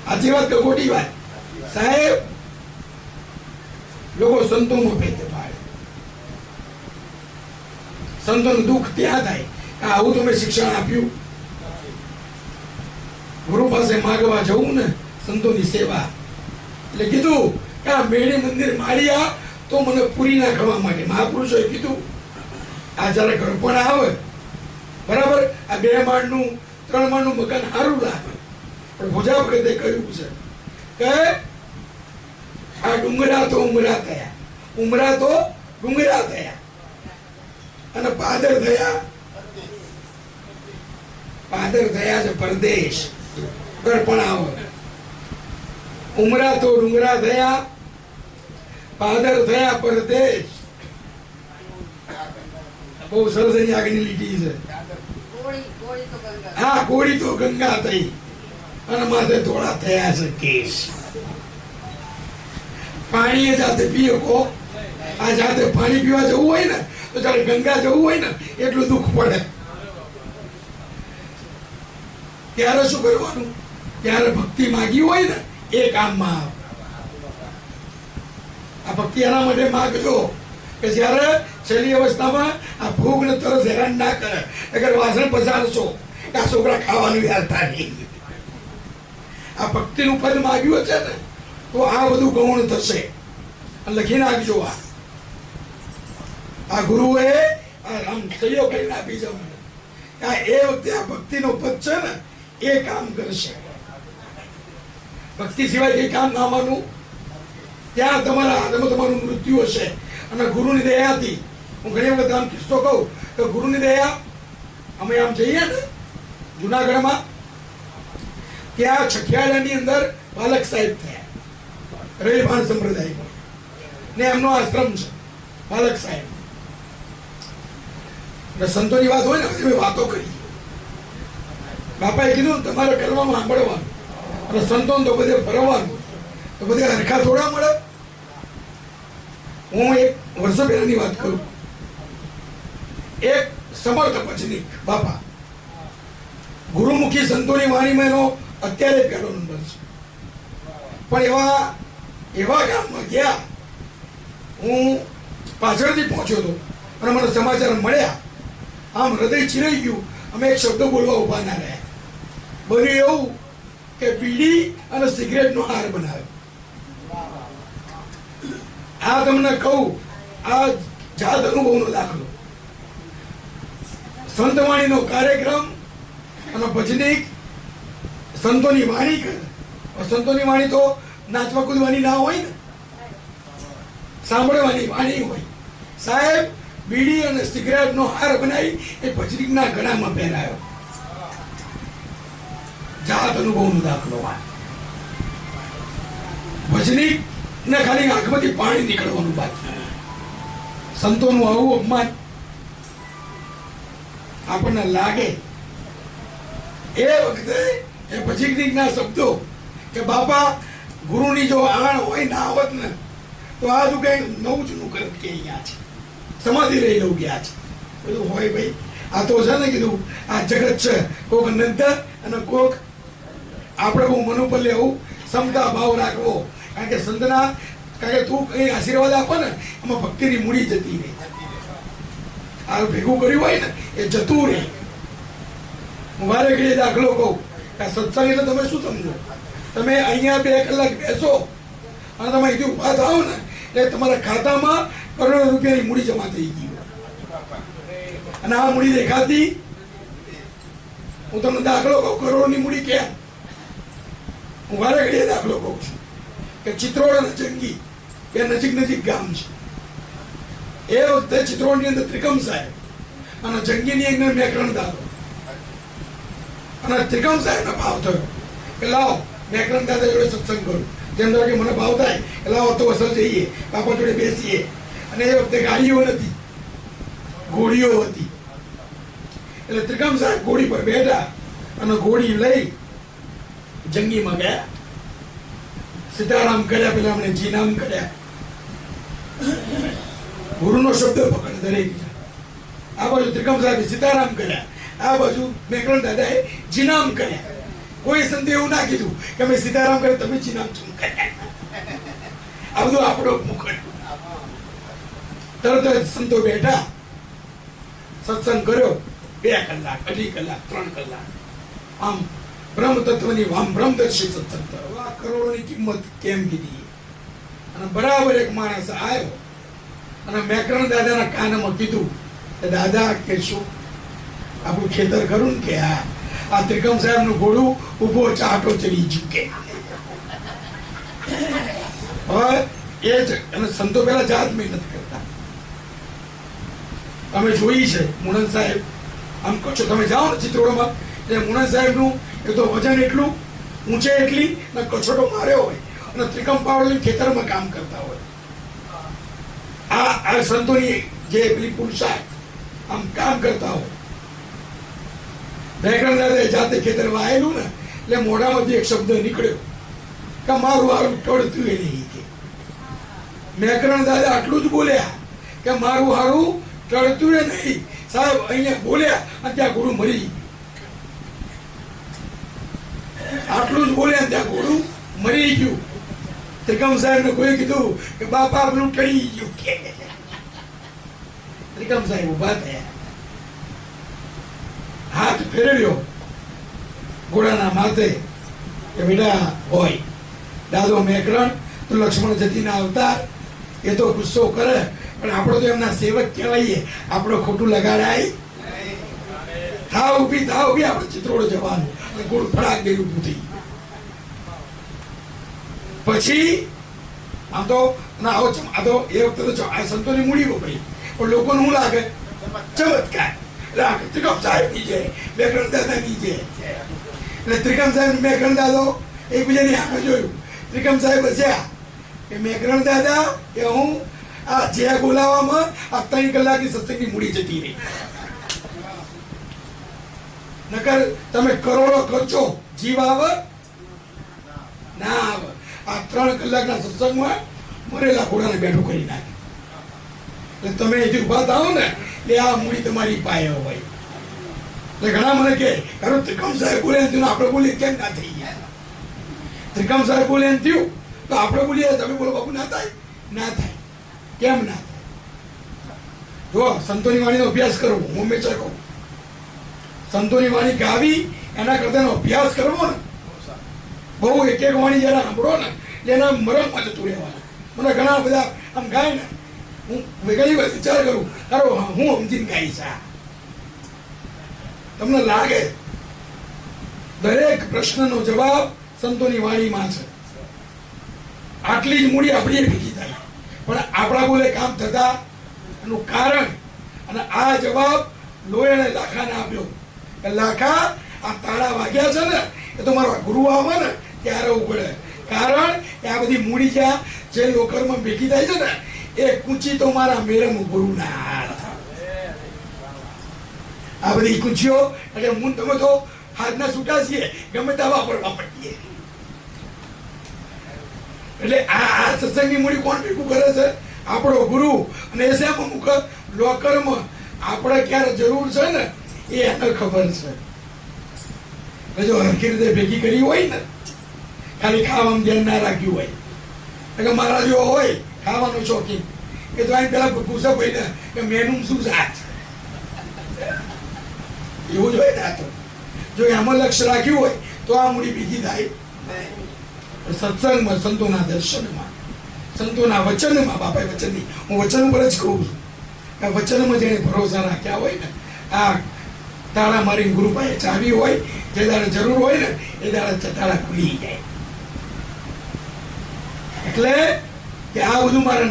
સાચી વાત કે ખોટી વાત સાહેબ લોકો સંતોમાં ભેદ પાડે સંતોનું દુઃખ ત્યાં થાય આવું તમે શિક્ષણ આપ્યું ગુરુ પાસે માગવા જવું ને સંતોની સેવા એટલે કીધું કે આ મેળી મંદિર માળિયા તો મને પૂરી ના કરવા માટે મહાપુરુષોએ કીધું આ જયારે ઘરપણ આવે બરાબર આ 2 માળનું 3 માળનું મકાન સારું લાગે પણ ભુજા વખતે કહ્યું છે કે આ ડુંગરા તો ઉમરા થયા ઉમરા તો ડુંગરા થયા અને પાદર થયા છે પરદેશ ઘરપણ આવે ઉમરા તો ડુંગરા થયા પાદર થયા પરદેશ બહુ સરસ એની આગળની લીટી છે હા ગોળી તો ગંગા થઈ અને માથે ધોળા થયા છે કેશ પાણી જાતે પીએ કો આ જાતે પાણી પીવા જવું હોય ને તો જયારે ગંગા જવું હોય ને એટલું દુઃખ પડે ત્યારે શું કરવાનું ત્યારે ભક્તિ માગી હોય ને એ કામમાં આ ભક્તિ એના માટે માગજો કે જ્યારે છેલ્લી અવસ્થામાં આ ભૂખ ને તરસ હેરાન ના કરે અગર વાસણ પસારશો કે આ છોકરા ખાવાનું યાદતા નહીં આ ભક્તિનું પદ માગ્યું છે ને તો આ બધું ગૌણ થશે લખી નાખજો આ ગુરુએ આમ સહયોગ કરીને આપી જાવ એ વખતે આ ભક્તિનો પદ છે ને એ કામ કરશે ભક્તિ સિવાય કઈ કામ ના માનવું ત્યાં તમારા હાથમાં તમારું મૃત્યુ હશે અને ગુરુની દયાથી હું ઘણી વખત આમ કિસ્સો કહું કે ગુરુની દયા અમે આમ જઈએ ને જુનાગઢમાં ત્યાં છઠિયાળાની અંદર બાલક સાહેબ થયા રવિભાન સંપ્રદાયમાં ને એમનો આશ્રમ છે બાલક સાહેબ સંતોની વાત હોય ને અમે વાતો કરી બાપાએ કીધું તમારે કરવામાં સાંભળવાનું અને સંતોન તો બધે ફરવાનું તો બધે હરખા થોડા મળે હું એક વર્ષો પહેલાની વાત કરું એક સમર્થ પચનિક બાપા ગુરુમુખી સંતોની વાણીમાં એનો અત્યારે પહેલો નંબર છે પણ એવા એવા ગામમાં ગયા, હું પાછળથી પહોંચ્યો હતો અને મને સમાચાર મળ્યા, આમ હૃદય ચીરાઈ ગયું. અમે એક શબ્દ બોલવા ઉભા ના રહ્યા. બન્યું એવું કે બીડી અને સિગરેટનો હાર બનાવ્યો. આ તમને કહું, આ જાત અનુભવનો દાખલો. સંતવાણીનો કાર્યક્રમ અને ભજનિક સંતોની વાણી કરે. સંતોની વાણી તો નાચવા કૂદવાની ના હોય ને, સાંભળવાની વાણી હોય. સાહેબ બીડી અને સિગરેટનો હાર બનાવી એ ભજનિકના ગળામાં પહેરાયો. જાત અનુભવનો દાખલો. ભજનિક ને ખાલી આંખમાંથી પાણી નીકળવાનું બાકી. સંતોનું આવું અપમાન આપણને લાગે. એ વખતે એ ભજનિકના શબ્દો કે બાપા ગુરુની જો આણ હોય ના આવત ને તો આ જો કઈ નવું જૂનું કરત કે અહીંયા છે, સમાધિ રહી લઉં ગયા છે. બધું હોય ભાઈ, આ તો છે ને કીધું આ જગત છે, કોક નંતર અને કોક આપણે બહુ મન ઉપર લેવું, ક્ષમતા ભાવ રાખવો. કારણ કે સંતના, કારણ કે તું કઈ આશીર્વાદ આપો ને એમાં ભક્તિની મૂડી જતી રહે. આ ભેગું કર્યું હોય ને એ જતું રહે. હું વારે ઘડીએ દાખલો કહું કે સત્સંગ એટલે તમે શું સમજો? તમે અહીંયા 2 કલાક બેસો અને તમે અહીંથી ઉભા થાવ ને એટલે તમારા ખાતામાં કરોડો રૂપિયાની મૂડી જમા થઈ ગઈ. અને આ મૂડી દેખાતી, હું તમને દાખલો કહું કરોડોની મૂડી કેમ? હું વારે ઘડીએ દાખલો કહું છું કે ચિત્રોડ અને જંગી એ નજીક નજીક ગામ છે. એ વખતે ચિત્રોડની અંદર ત્રિકમ સાહેબ અને જંગીની અંદર મેકરણ દાદો. અને ત્રિકમ સાહેબનો ભાવ થયો કે લાવો મેકરણ દાદા જોડે સત્સંગ કરું. જેમ કે મને ભાવ થાય કે લાવો તો અસલ જઈએ, બાપા જોડે બેસીએ. અને એ વખતે ગાડીઓ નથી, ઘોડીઓ હતી. એટલે ત્રિકમ સાહેબ ઘોડી પર બેઠા અને ઘોડી લઈ જંગીમાં ગયા. સીતારામ કર્યા, પેલા અમને જીનામ કર્યા. ગુરુનો શબ્દ પકડ દરેક. આ બાજુ ત્રિકમ સાહેબે સીતારામ કર્યા, આ બાજુ મેકરણ દાદાએ જીનામ કર્યા. કોઈ સંતે એવું ના કીધું કે અમે સીતારામ કરે તમે જીનામ શું કર્યા. આ બધું આપણો મુખડ. તરત જ સંતો બેઠા, સત્સંગ કર્યો. 2 કલાક, 2.5 કલાક, 3 કલાક. આમ બ્રહ્મ તત્વની આમ બ્રહ્મદર્શી સત્સંગ કરો. આ કરોડોની કિંમત કેમ કીધી? અને બરાબર એક માણસ આવ્યો અને મેકરણ દાદાના કાનમાં કીધું કે દાદા કે શું આપણું ખેતર ખરું ને કે આ ત્રિકમ સાહેબ નું ઘોડું ઉભો ચાટો ચડી ચૂકે. હવે એ જ. અને સંતો પેલા જાત મહેનત કરતા અમે જોઈ છે. મુનન સાહેબ આમ કચ્છો તમે જાઓ ને ચિત્રોડમાં, એટલે મુનન સાહેબ નું એ તો વજન એટલું, ઊંચે એટલી ને કચ્છોટો માર્યો હોય અને ત્રિકમ પાવડની ખેતરમાં કામ કરતા હોય. આ સંતોની જે પેલી પુરુષાર્થ આમ કામ કરતા હોય. મેકરણ દાદાએ જાતે ખેતર વાયેલું ને એટલે મોઢામાંથી એક શબ્દ નીકળ્યો કે મારું હારું ટળતું એ નહીં. કે મેકરણ દાદા આટલું જ બોલ્યા કે મારું હારું ટળતું એ નહીં. સાહેબ અહીંયા બોલ્યા અને ત્યાં ઘોડું મરી ગયું. આટલું જ બોલ્યા ત્યાં ઘોડું મરી ગયું. ત્રિકમ સાહેબ ને કોઈ કીધું કે બાપા આપણું ટળી ગયું. કે ત્રિકમ સાહેબ ઉભા થયા, હાથ ફેરવ્યો ઘોડાના માથે કે બેટા હોય દાદો મેકરણ તો લક્ષ્મણ જતીના અવતાર. એ તો ગુસ્સો કરે પણ આપણો તો એમના સેવક કહેવાય. આપણો ખોટું લગાડાય. થાવ ઉભી, થાવ ઉભી. આપણે ચિત્રોડ જવાનું. ગોળ ફળાક ગયું ઊભું થઈ. પછી આમ તો આ તો એ વખતે તો આ સંતોની મૂડી વપરી, પણ લોકોને શું લાગે? ચમત્કાર. એટલે ત્રિકમ સાહેબ ની છે, મેકરણ દાદા ની છે. એટલે ત્રિકમ સાહેબ મેકરણ દાદો એકબીજાની આંખે જોયું. ત્રિકમ સાહેબ હસ્યા કે મેકરણ દાદા કે હું આ જે બોલાવવામાં આ 3 કલાકની સત્સંગની મૂડી જતી રહી. નકર તમે કરોડો ખર્ચો, જીવ આવે ના આવે. આ 3 કલાકના સત્સંગમાં મરેલા ઘોડાને બેઠું કરી નાખે. એટલે તમે અહીંથી ઉભા થાવ ને એટલે આ મૂડી તમારી પાયે હોય. એટલે ઘણા મને કે ત્રિકમ સાહેબ બોલે આપણે બોલીએ કેમ ના થઈ ગયા? ત્રિકમ સાહેબ બોલે એમ થયું તો આપણે બોલીએ તમે બોલો બાપુ ના થાય, ના થાય. કેમ ના થાય? જો સંતોની વાણીનો અભ્યાસ કરવો, હું હંમેશા કહું સંતોની વાણી ગાવી એના કરતા અભ્યાસ કરવો ને બહુ. એક એક વાણી જયારે સાંભળો ને એના મરણમાં જતું રહેવાના. મને ઘણા બધા આમ ગાય ને હું ઘણી વાર વિચાર કરું હારો હું સમજીને ગાઈશ. તમને લાગે દરેક પ્રશ્નનો જવાબ સંતોની વાણીમાં છે. આટલી જ મૂડી આપણી ભેગી થાય પણ આપણા બોલે કામ થતા એનું કારણ. અને આ જવાબ લોહીને લાખાને આપ્યો કે લાખા આ તાળા વાગ્યા છે ને એ તો મારો ગુરુ આવે ને ત્યારે ઉગડે. કારણ કે આ બધી મૂડી જ્યાં જે લોકરમાં ભેગી થાય છે ને એ કૂંચી તો મારા મેરમ ગુરુના હાથ. આ બધી કૂંચીઓ એટલે હું તમે તો હાથના છૂટા છીએ ગમે ત્યાં વાપરવા પડીએ. એટલે આ સત્સંગની મૂડી કોણ ભેગું કરે છે? આપણો ગુરુ. અને એ શેમ અમુક લોકરમાં આપણે ક્યારે જરૂર છે ને એ એને ખબર છે. જો હરખી રીતે ભેગી કરી હોય ને ખાલી ખાવામાં ધ્યાન ના રાખ્યું હોય કે મારા જેવો હોય ખાવાનો શોખીન એ તો અહીં પેલા પૂછે ભાઈ ને કે મેનું શું છે એવું જ હોય ને. તો જો એમાં લક્ષ્ય રાખ્યું હોય તો આ મૂડી ભેગી થાય. સત્સંગમાં, સંતોના દર્શનમાં, સંતોના વચનમાં, બાપાએ વચનની હું વચન ઉપર જ કહું છું આ વચનમાં જેને ભરોસા રાખ્યા હોય ને આ તાળા મારી ગુરુ પાસે ચાવી હોય જે દાડે જરૂર હોય ને એ દાડે તાળા ખુલી જાય. એટલે કે આ બધું મારે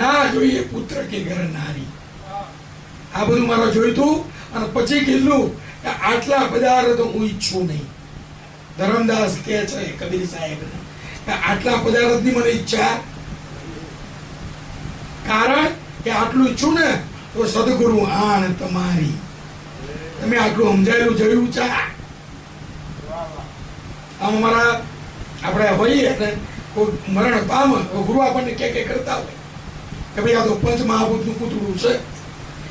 ના જોઈએ પુત્ર કે ઘર નારી. આ બધું મારે જોઈતું અને પછી કીધું કે આટલા પદાર્થ તો હું ઈચ્છું નહીં. ધરમદાસ કે છે કબીર સાહેબ કે આટલા પદાર્થની મને ઈચ્છા. કારણ કે આટલું ઈચ્છું ને તો સદગુરુ આણ તમારી. તમે આટલું સમજાયેલું જોયું છે. આમ અમારા આપણે હોઈએ ને કોઈ મરણ પામ ગુરુ આપણને કે કરતા હોય કે ભાઈ આ તો પંચ મહાભૂતનું પૂતળું છે,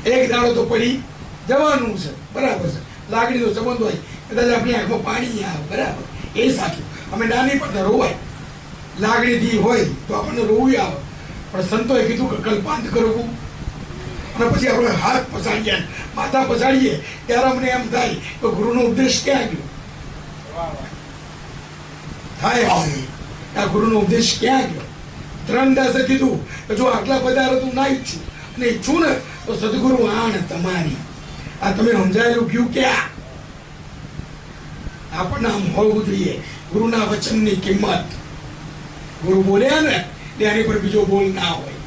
એક દાડો તો પડી જવાનું છે. બરાબર છે. લાગણીનો સંબંધ હોય કદાચ આપણી આંખમાં પાણી આવે. બરાબર, એ સાચું. અમે નાની પડતા રોવાય, લાગણીથી હોય તો આપણને રોવું આવે. પણ સંતોએ કીધું કે કલ્પાંત કરવું અને પછી આપણે હાથ પસાડીએ માથા પસાડીએ ત્યારે અમને એમ થાય કે ગુરુનો ઉપદેશ ક્યાં ગયો થાય. આ ગુરુનો ઉપદેશ ક્યાં ગયો? ધરમદાસે કીધું કે જો આટલા પદાર્થ હું ના ઈચ્છું અને ઈચ્છું ને તો સદગુરુ આણ તમારી. આ તમે સમજાયેલું ગયું ક્યાં? આપણને આમ હોવું જોઈએ ગુરુના વચનની કિંમત. ગુરુ બોલ્યા ને એની પર બીજો બોલ ના હોય.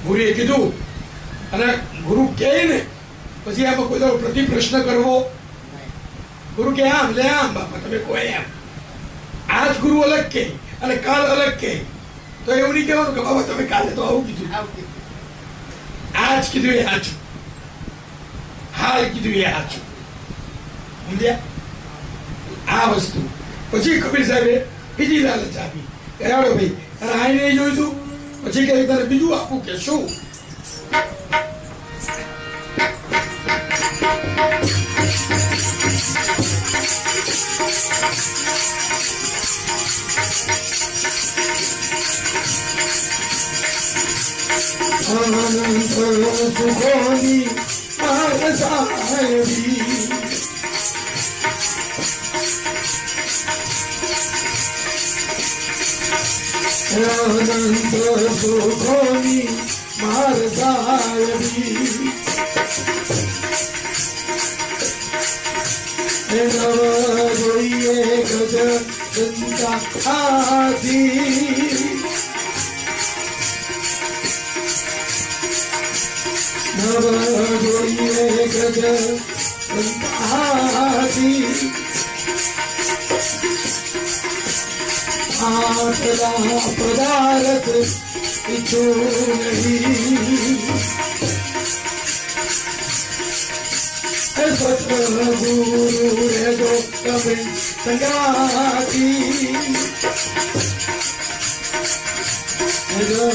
ગુરુએ કીધું અને ગુરુ કહે ને પછી આમાં કોઈ પ્રતિ પ્રશ્ન કરવો. ગુરુ કે આમ લે આમ બાપા તમે કોઈ એમ. આજ ગુરુ અલગ કે અને કાલ અલગ કે તો એવું નહીં કહેવાનું કે બાબા તમે કાલે તો આવું કીધું. આજ કીધું એ સાચું, હાલ કીધું એ સાચું. સમજ્યા? આ વસ્તુ પછી કબીર સાહેબે બીજી લાલચ આપી કે હેડો ભાઈ તારે આ નહીં જોઈતું પછી કે તારે બીજું આપું કે શું? સુખોની માર સાહેબી જોઈએ ગજ જનતા આથી નવ જોઈએ ગજ જનતા આથી આટલા પદાર્થ ઈચ્છું નહીં. સતગુરુ રેજો તમે સંગાતી બીજું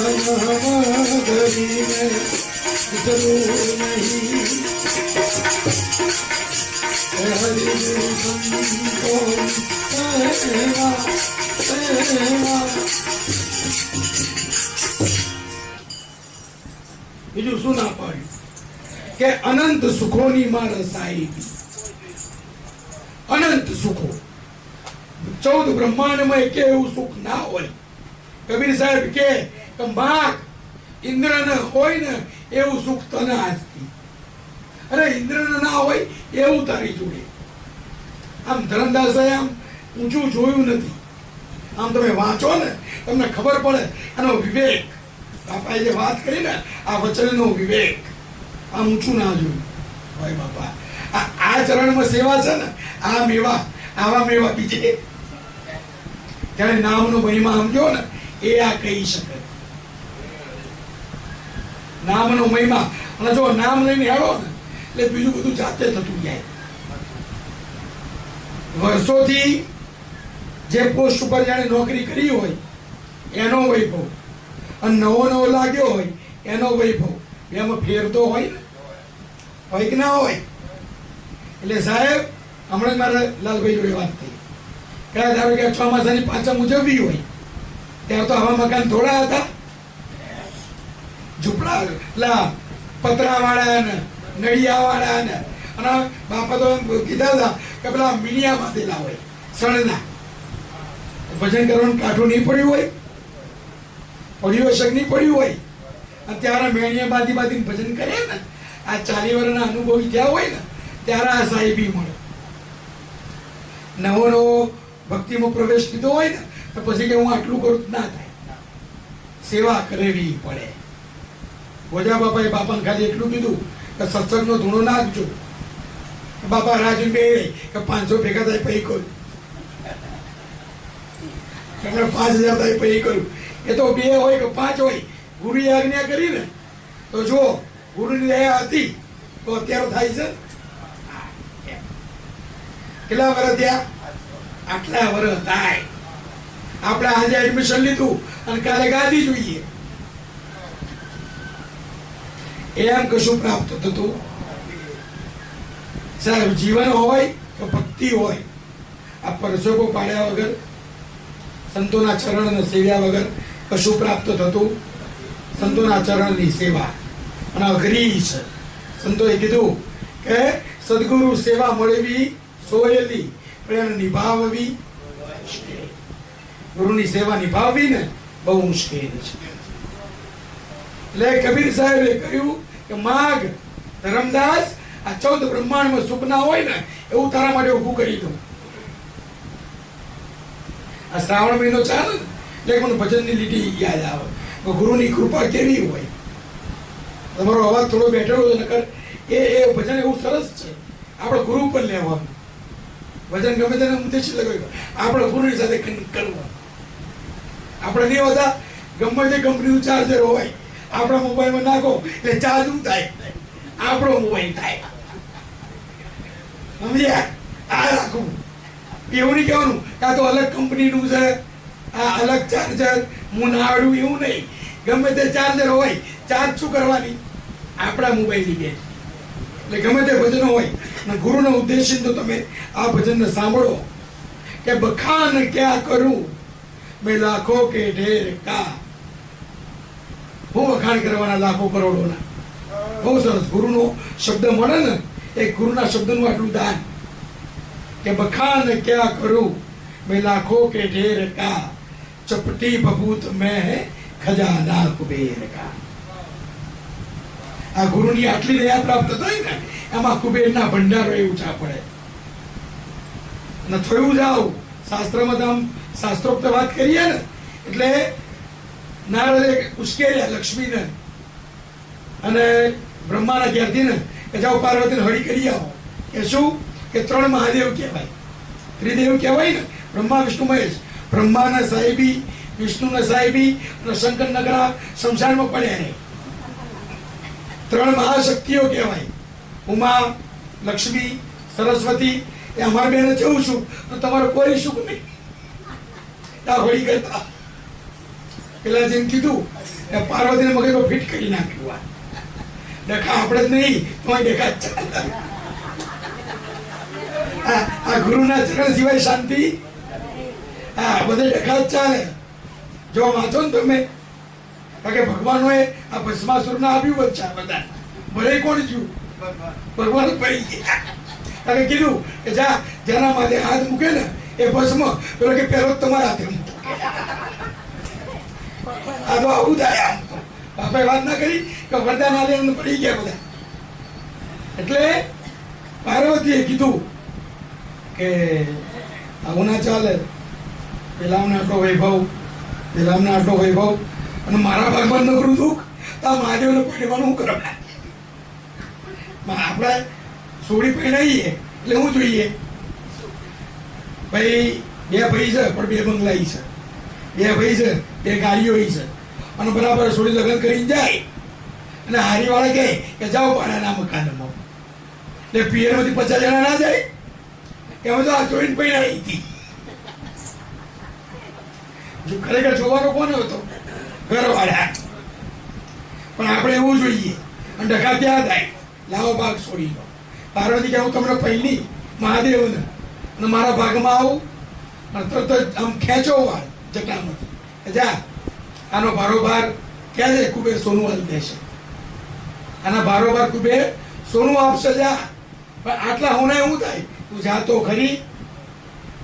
શું ના પાડ્યું કે અનંત સુખોની મારા સાહેબી, અનંત સુખો 14 બ્રહ્માંડમાં કે એવું સુખ ના હોય. કબીર સાહેબ કે માગ ઇન્દ્ર ને હોય ને એવું સુખ તને આજથી, અરે ઇન્દ્ર ના હોય એવું તારી જોડે. આમ ધરમદાસે આમ ઊંચું જોયું નથી. આમ તમે વાંચો ને તમને ખબર પડે આનો વિવેક. બાપાએ જે વાત કરી ને આ વચનનો વિવેક, આમ ઊંચું ના જોયું ભાઈ બાપા. આ ચરણમાં સેવા છે ને, આ મેવા, આવા મેવા બીજે ત્યારે નામનો મહિમા સમજો ને એ આ કહી શકે. નામનો મહિમા, અને જો નામ લઈને હેડો ને એટલે બીજું બધું જાતે થતું જાય. વર્ષોથી જે પોસ્ટ ઉપર જાણે નોકરી કરી હોય એનો વૈભવ, અને નવો લાગ્યો હોય એનો વૈભવ, એમાં ફેર તો હોય ને, હોય કે ના હોય? એટલે સાહેબ હમણાં મારા લાલભાઈ જોડે વાત થઈ કે ધારો કે ચોમાસાની પાંચમ ઉજવવી હોય ત્યારે તો આવા મકાન થોડા હતા. ઝૂંપડા પેલા પતરા વાળા ને નળિયા વાળા ને, અને બાપા તો કીધા હતા કે પેલા મીણિયા બાંધેલા હોય સણના. ભજન કરવાનું કાઠું નહીં પડ્યું હોય, પડ્યું હશે નહીં પડ્યું હોય, અને ત્યારે મેણિયા બાંધીને ભજન કરે ને, આ 40 વર્ષના અનુભવી થયા હોય ને ત્યારે આ સાહેબી મળે. નવો ભક્તિમાં પ્રવેશ લીધો હોય ને તો પછી કે હું આટલું કરું ના થાય, સેવા કરવી પડે. ભોજા બાપાએ બાપાને ખાલી એટલું કીધું કે સત્સંગનો ધૂણો નાખજો. બાપા રાજુ બે કે 500 ભેગા થાય પૈ કર્યું, એમણે 5000 થાય પૈ કર્યું. એ તો 2 હોય કે 5 હોય, ગુરુએ આજ્ઞા કરી ને તો જો ગુરુની દયા હતી તો અત્યારે થાય છે. કેટલા વર્ષ થયા? આટલા વર્ષ થાય. આપણે આજે એડમિશન લીધું અને કાલે ગાદી જોઈએ, એમ કશું પ્રાપ્ત થતું સાહેબ. જીવન હોય કે ભક્તિ હોય, આ પરસેવો પાડ્યા વગર, સંતોના ચરણને સેવ્યા વગર કશું પ્રાપ્ત થતું. સંતોના ચરણની સેવા અને અઘરી છે. સંતોએ કીધું કે સદગુરુ સેવા મળવી સોયેલી, પણ એને નિભાવવી, ગુરુની સેવા નિભાવવી ને બહુ મુશ્કેલ છે. એટલે કબીર સાહેબે કહ્યું કે માગ ધરમદાસ, આ 14 બ્રહ્માંડમાં સુખ ના હોય ને એવું તારા માટે ઊભું કરી દઉં. આ શ્રાવણ મહિનો ચાલે ને એટલે મને ભજનની લીટી યાદ આવે કે ગુરુની કૃપા કેવી હોય. તમારો અવાજ થોડો બેઠેલો છે, નકર એ ભજન એવું સરસ છે. આપણે ગુરુ ઉપર લેવાનું ભજન, ગમે તેને ઉદ્દેશ લગાવ્યો આપણે ગુરુની સાથે કરવું. આપણે નહીં હોતા ગમે તે કંપનીનું ચાર્જર હોય આપણા મોબાઈલમાં નાખો એટલે ચાર્જ શું થાય? આપણો મોબાઈલ થાય. સમજ્યા? આ રાખવું, એવું નહીં કહેવાનું કે આ તો અલગ કંપનીનું છે, આ અલગ ચાર્જર હું ના આવડું, એવું નહીં. ગમે તે ચાર્જર હોય, ચાર્જ શું કરવાની? આપણા મોબાઈલની બેટરી. એટલે ગમે તે ભજનો હોય અને ગુરુનો ઉદ્દેશ તો તમે આ ભજનને સાંભળો કે બખાન ક્યાં કરું મેં લાખો કે ઢેર કા. હું વખાણ કરવાના લાખો કરોડોના. બહુ સરસ. ગુરુનો શબ્દ મળે ને, એ ગુરુના શબ્દનું આટલું દાન કે બખાન ક્યાં કરું મેં લાખો કે ઢેર કા, ચપટી બબૂત મેં ખજાના કુબેર કા. આ ગુરુની આટલી દયા પ્રાપ્ત થઈ ને એમાં કુબેરના ભંડારો ઊંચા પડે. અને થયું જાવ શાસ્ત્રમાં તો આમ શાસ્ત્રોક્ત વાત કરીએ ને એટલે નારદે ઉશ્કેર્યા લક્ષ્મીને અને બ્રહ્માના ઘેરથી ને કે જાઓ પાર્વતીને હળી કરી આવો. કે શું? કે 3 મહાદેવ કહેવાય, ત્રિદેવ કહેવાય ને, બ્રહ્મા વિષ્ણુ મહેશ. બ્રહ્માના સાહેબી, વિષ્ણુના સાહેબી અને શંકર નગરા શમશાનમાં પડ્યા રહે. 3 મહાશક્તિઓ કહેવાય, ઉમા, લક્ષ્મી, સરસ્વતી. એ અમારા બેને જવું છું તો તમારે કોઈ સુખ નહીં હોળી કરતા. પેલા જેમ કીધું પાર્વતીને મગજમાં ફિટ કરી નાખ્યું. ડખા આપણે જ નહીં તો ડખા જ ચાલે. આ ગુરુના ચરણ સિવાય શાંતિ. હા, બધે ડખા જ ચાલે. જો વાંચો ને તમે, કારણ કે ભગવાનોએ આ ભસ્માસુરને આપ્યું વચ્ચે બધા. ભલે કોણ જ્યું? ભગવાન જ પડી ગયા. કારણ કે કીધું કે જેના માથે હાથ મૂકે ને એ ભસ્મ, પેલો કે પહેલો તમારા હાથે મૂકે. આ તો આવું થાય. આમ તો બાપાએ વાત ના કરી કે વરદાન આલે એમને પડી ગયા બધા. એટલે પાર્વતીએ કીધું કે આવું ના ચાલે. પેલા અમને આટલો વૈભવ, પેલા અમને આટલો વૈભવ, અને મારા ભાગમાં નકરું દુઃખ તો આ મહાદેવને પહેરવાનું શું કરવા? આપણે સોડી પહેરાવીએ એટલે શું જોઈએ? ભાઈ બે ભાઈ છે પણ બે બંગલાઈ છે, બે ભાઈ છે બે ગાડીઓ છે, અને બરાબર સોડી લગ્ન કરીને જાય અને હારીવાળા કહે કે જાઓ ભાડાના મકાનમાં. એટલે પિયરમાંથી 50 જણા ના જાય, એમાં તો આ જોઈને પહેરાવી હતી. જો ખરેખર જોવાનો કોનો હતો? ઘરવાળા. પણ આપણે એવું જોઈએ અને ડખા ત્યાં થાય. લાવો ભાગ છોડી દો. પાર્વતી કે હું તમને પહેલી મહાદેવને અને મારા ભાગમાં આવું અને તરત જ આમ ખેંચો વાળ જટામાંથી. જા આનો બારોબાર ક્યાં છે? કુબેર સોનું આલી દેશે. આના બારોબાર કુબેર સોનું આપશે. જા. પણ આટલા હોને એવું થાય, તું જાતો ખરી.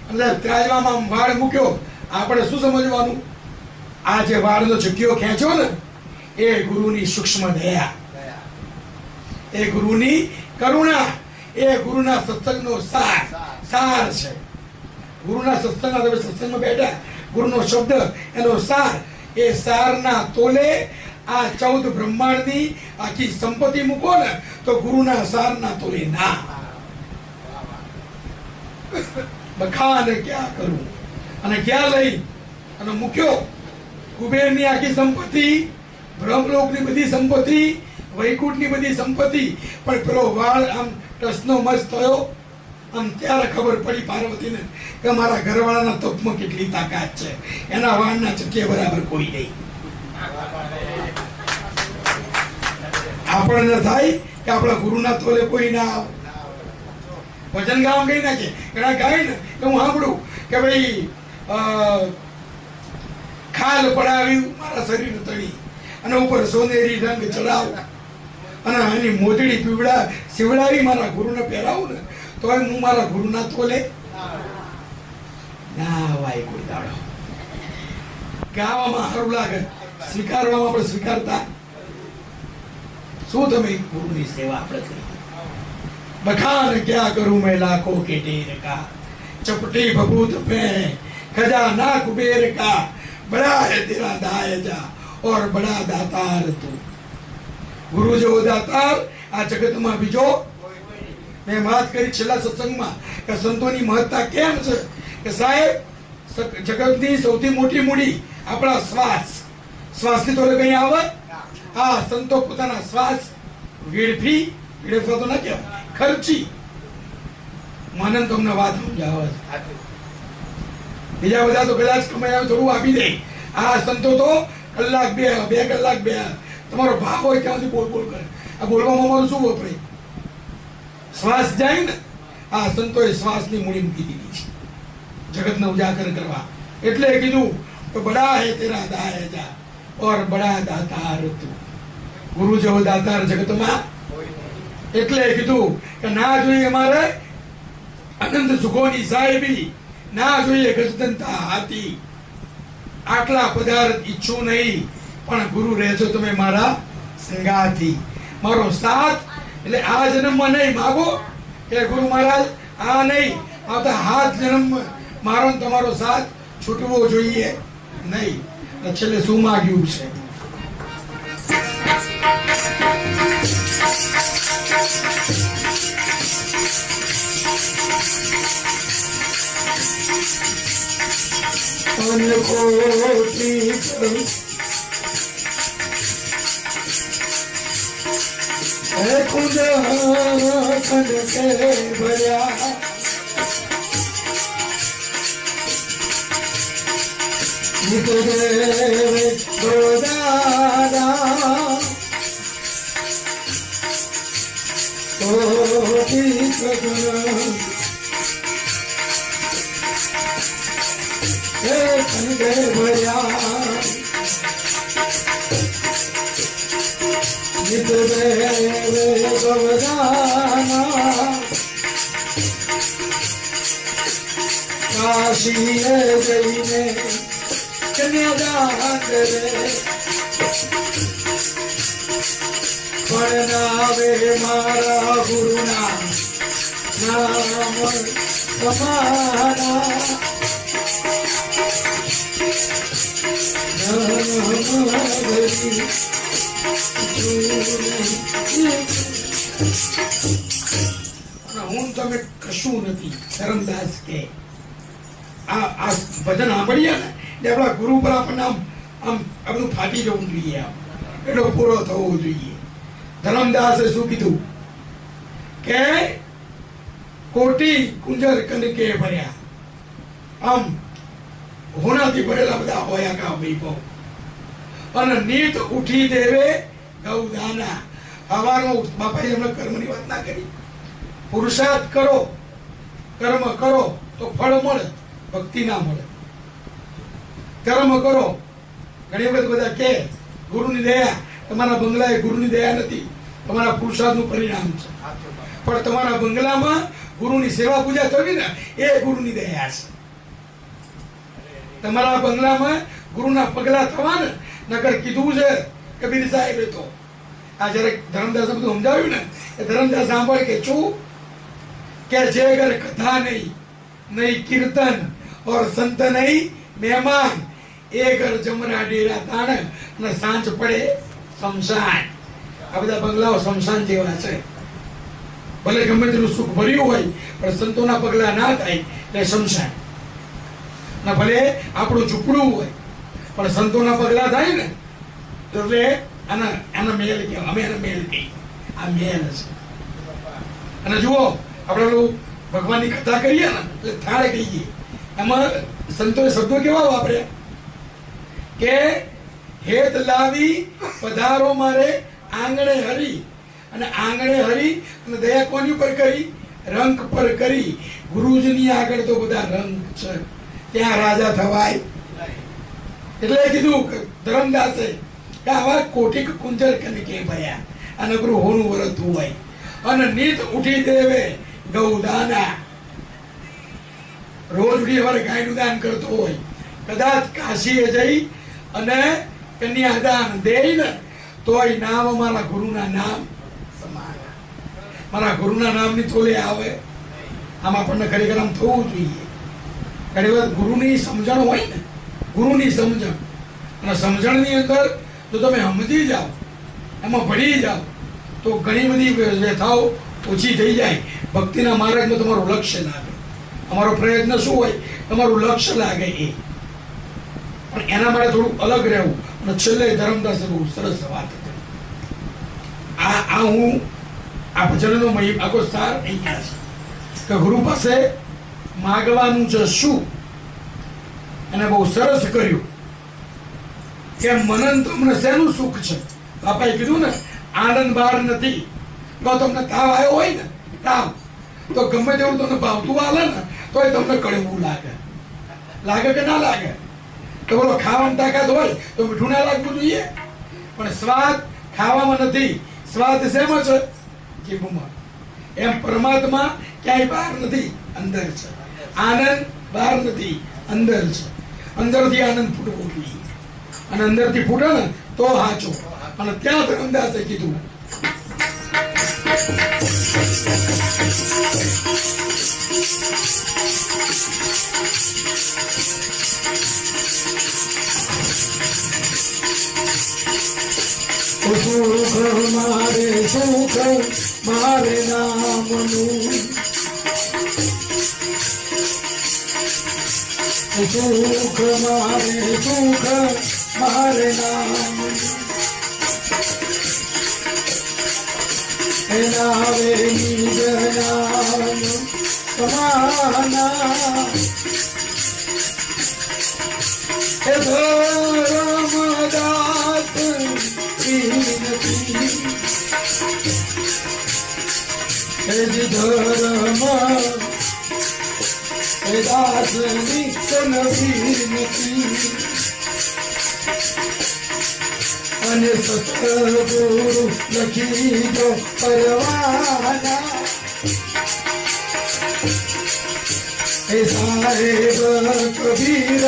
એટલે ત્રાજવામાં આમ વાળ મૂક્યો. આપણે શું સમજવાનું? આ જે વાળનો ઝુક્યો ખેંચ્યો ને એ ગુરુની સૂક્ષ્મ દયા, એ ગુરુની કરુણા, એ ગુરુના સત્સંગનો સાર છે. ગુરુના સત્સંગમાં તમે સત્સંગમાં બેઠા, ગુરુનો શબ્દ એનો સાર, એ સારના તોલે આ 14 બ્રહ્માંડની આખી સંપત્તિ મૂકો ને તો ગુરુના સારના તોલે ના. બખાને ક્યાં કરું અને ક્યાં લઈ અને મૂક્યો? કુબેરની આખી સંપત્તિ, બ્રહ્મલોકની બધી સંપત્તિ, વૈકુંઠની બધી સંપત્તિ, પણ પેલો વાળ આમ ટસનો મસ થયો. આમ ત્યારે ખબર પડી પાર્વતીને કે મારા ઘરવાળાના તપમાં કેટલી તાકાત છે. એના વાળના ચક્કે બરાબર કોઈ નહીં. આપણને થાય કે આપણા ગુરુના તોલે કોઈ ના આવે. ભજન ગામ ગઈ નાખે ઘણા ગાય ને તો હું સાંભળું કે ભાઈ ખાલ પડાવ્યું મારા શરીર તળી અને ઉપર સોનેરી રંગ ચડાવ અને આની મોજડી પીવડા શિવડાવી મારા ગુરુને પહેરાવું ને તો હું મારા ગુરુના તોલે ના વાય કોઈ દાડો. ગાવામાં સારું લાગે, સ્વીકારવામાં આપણે સ્વીકારતા શું? તમે ગુરુની સેવા આપણે કરી. बखान क्या करूं मैं लाखों के ढेर का, चपटी बबूत पे खजाना कुबेर का, बड़ा है तेरा दायजा और बड़ा दातार तू. गुरु जो दातार આ જગતમાં બીજો. મેં વાત કરી છેલ્લા સત્સંગમાં કે સંતોની મહત્તા કેમ છે કે સાહેબ જગતની સૌથી મોટી મૂડી આપણા શ્વાસની તો કઈ આવે. આ સંતો પોતાના શ્વાસ વેડફવા તો ના કહેવાય, ખર્ચી. મને તમને વાત સમજાવે છે. બીજા બધા તો કદાચ કમાઈ થોડું આપી દે. આ સંતો તો કલાક બે કલાક તમારો ભાવ હોય ત્યાંથી બોલ કરે. આ બોલવામાં અમારું શું વપરાય? શ્વાસ જાય ને. આ સંતોએ શ્વાસની મૂડી મૂકી દીધી છે જગતને ઉજાગર કરવા. એટલે કીધું તો બડા હે તેરા દાયજા ઓર બડા દાતાર તું. ગુરુ જેવો દાતાર જગતમાં. એટલે કીધું કે ના જોઈએ મારે અનંત સુખોની સાહેબી, ના જોઈએ ગજદંતા હાથી. આટલા પદાર્થ ઈચ્છું નહીં, પણ ગુરુ રહેજો તમે મારા સંગાથી. મારો સાથ એટલે આ જન્મમાં નહીં માગો કે ગુરુ મહારાજ આ નહીં, આવતા હાથ જન્મ મારો તમારો સાથ છૂટવો જોઈએ નહીં. છેલ્લે શું માગ્યું છે? ભર્યા ગોદારા કોટી સગુણ હે કંગે ભર્યા નિત દેવે ગોદાના કાશીએ જઈને કન્યાદાન કરે પરણાવે મારા ગુરુના નામ સમાના હું તમે કશું નથી. ધરમદાસ કે આ ભજન સાંભળીએ ને એટલે આપણા ગુરુ પર આપણને આમ આમ આ બધું ફાટી જવું જોઈએ, આમ એટલો પૂરો થવો જોઈએ. ધરમદાસે શું કીધું કે કોટી કુંજર કનકે ભર્યા, આમ હોનાથી ભરેલા બધા હોયા કા વૈભવ, અને નીત ઉઠી દેવે ગૌદાના. સવારમાં બાપાએ હમણાં કર્મની વાત ના કરી. પુરુષાર્થ કરો, કર્મ કરો તો ફળ મળે, ભક્તિ ના મળે. કર્મ કરો. ઘણી વખત બધા કે ગુરુની દયા, તમારા બંગલા એ ગુરુની દયા નથી, તમારા પુરુષાર્થનું પરિણામ છે. પણ તમારા બંગલામાં ગુરુની સેવા પૂજા થવી ને એ ગુરુની દયા છે. તમારા બંગલામાં ગુરુના પગલા થવા ને, નકર કીધું છે કબીર સાહેબે તો. આ જયારે ધરમદાસ બધું સમજાવ્યું ને એ ધરમદાસ સાંભળ કે શું કે જે ઘર કથા નહીં, નહીં કીર્તન और સંત નહીં મહેમાન, એ ઘર જમરા ડેરા તાણ અને સાંજ પડે શમશાન. આ બધા બંગલાઓ શમશાન જેવા છે. ભલે ગમે તેનું સુખ ભર્યું હોય પણ સંતોના પગલા ના થાય એટલે શમશાન. ના ભલે આપણું ઝૂંપડું હોય પણ સંતોના પગલા થાય ને એટલે આના મેલ કહેવાય. અમે એના મેલ કહીએ, આ મેલ છે. અને જુઓ આપણે ભગવાનની કથા કરીએ ને એટલે થાળ કહીએ, એમાં સંતોએ શબ્દો કેવા વાપરે કે હેત લાવી પધારો મારે આંગણે હરી. અને આંગણે હરી અને દયા કોની પર કરી? રંગ પર કરી. ગુરુજીની આગળ તો બધા રંગ છે, ત્યાં રાજા થવાય. એટલે કીધું ધરમદાસે કે આવા કોટિક કુંજર કનકે ભર્યા, અને ગુરુ હોનું વરત હોય. અને નીત ઉઠી દેવે ગૌદાના. રોજ ઉઠી વાર ગાયનું દાન કરતો હોય, કદાચ કાશીએ જઈ અને કન્યાદાન દે ને તોય નામ મારા ગુરુના નામ સમાન. મારા ગુરુના નામની તોલે આવે. આમ આપણને ખરેખર આમ થવું જોઈએ. ઘણી વાર ગુરુની સમજણ હોય ને, ગુરુની સમજણ, અને સમજણની અંદર જો તમે સમજી જાઓ, એમાં ભળી જાઓ તો ઘણી બધી વ્યથાઓ ઓછી થઈ જાય. ભક્તિના માર્ગમાં તમારું લક્ષ્ય લાગે. અમારો પ્રયત્ન શું હોય? તમારું લક્ષ્ય લાગે એ. પણ એના માટે થોડું અલગ રહેવું. અને છેલ્લે ધરમદાસે બહુ સરસ વાત કરી. હું આ ભજનનો આખો સાર અહીંયા છે કે ગુરુ પાસે માગવાનું છે શું? એને બહુ સરસ કર્યું કે મનન તમને શેનું સુખ છે? બાપાએ કીધું ને આનંદ બહાર નથી. તો તમને તાવ આવ્યો હોય ને, તાવ તો ગમે તેવું તમને ભાવતું હાલે ને તોય તમને કડવું લાગે. લાગે કે ના લાગે? તો બોલો ખાવાની તાકાત હોય તો મીઠું ના લાગવું જોઈએ. પણ સ્વાદ ખાવામાં નથી, સ્વાદ શેમાં છે? જીભમાં. એમ પરમાત્મા ક્યાંય બહાર નથી, અંદર છે. આનંદ બહાર નથી, અંદર છે. અંદરથી આનંદ ફૂટવો જોઈએ. અને અંદરથી ફૂટે ને તો હાચો. અને ત્યાં ધરમદાસે કીધું સુખ મારે, સુખ મારે નામનું, સુખ મારે, સુખ મારે નામનું. એના વે નિજ નામ સમાના. એ ધરમદાસ એ જ ધર્મ એ દાસની નવીનતી અને સતગુરુ લખી દો પરવાના એ સાહેબ કબીર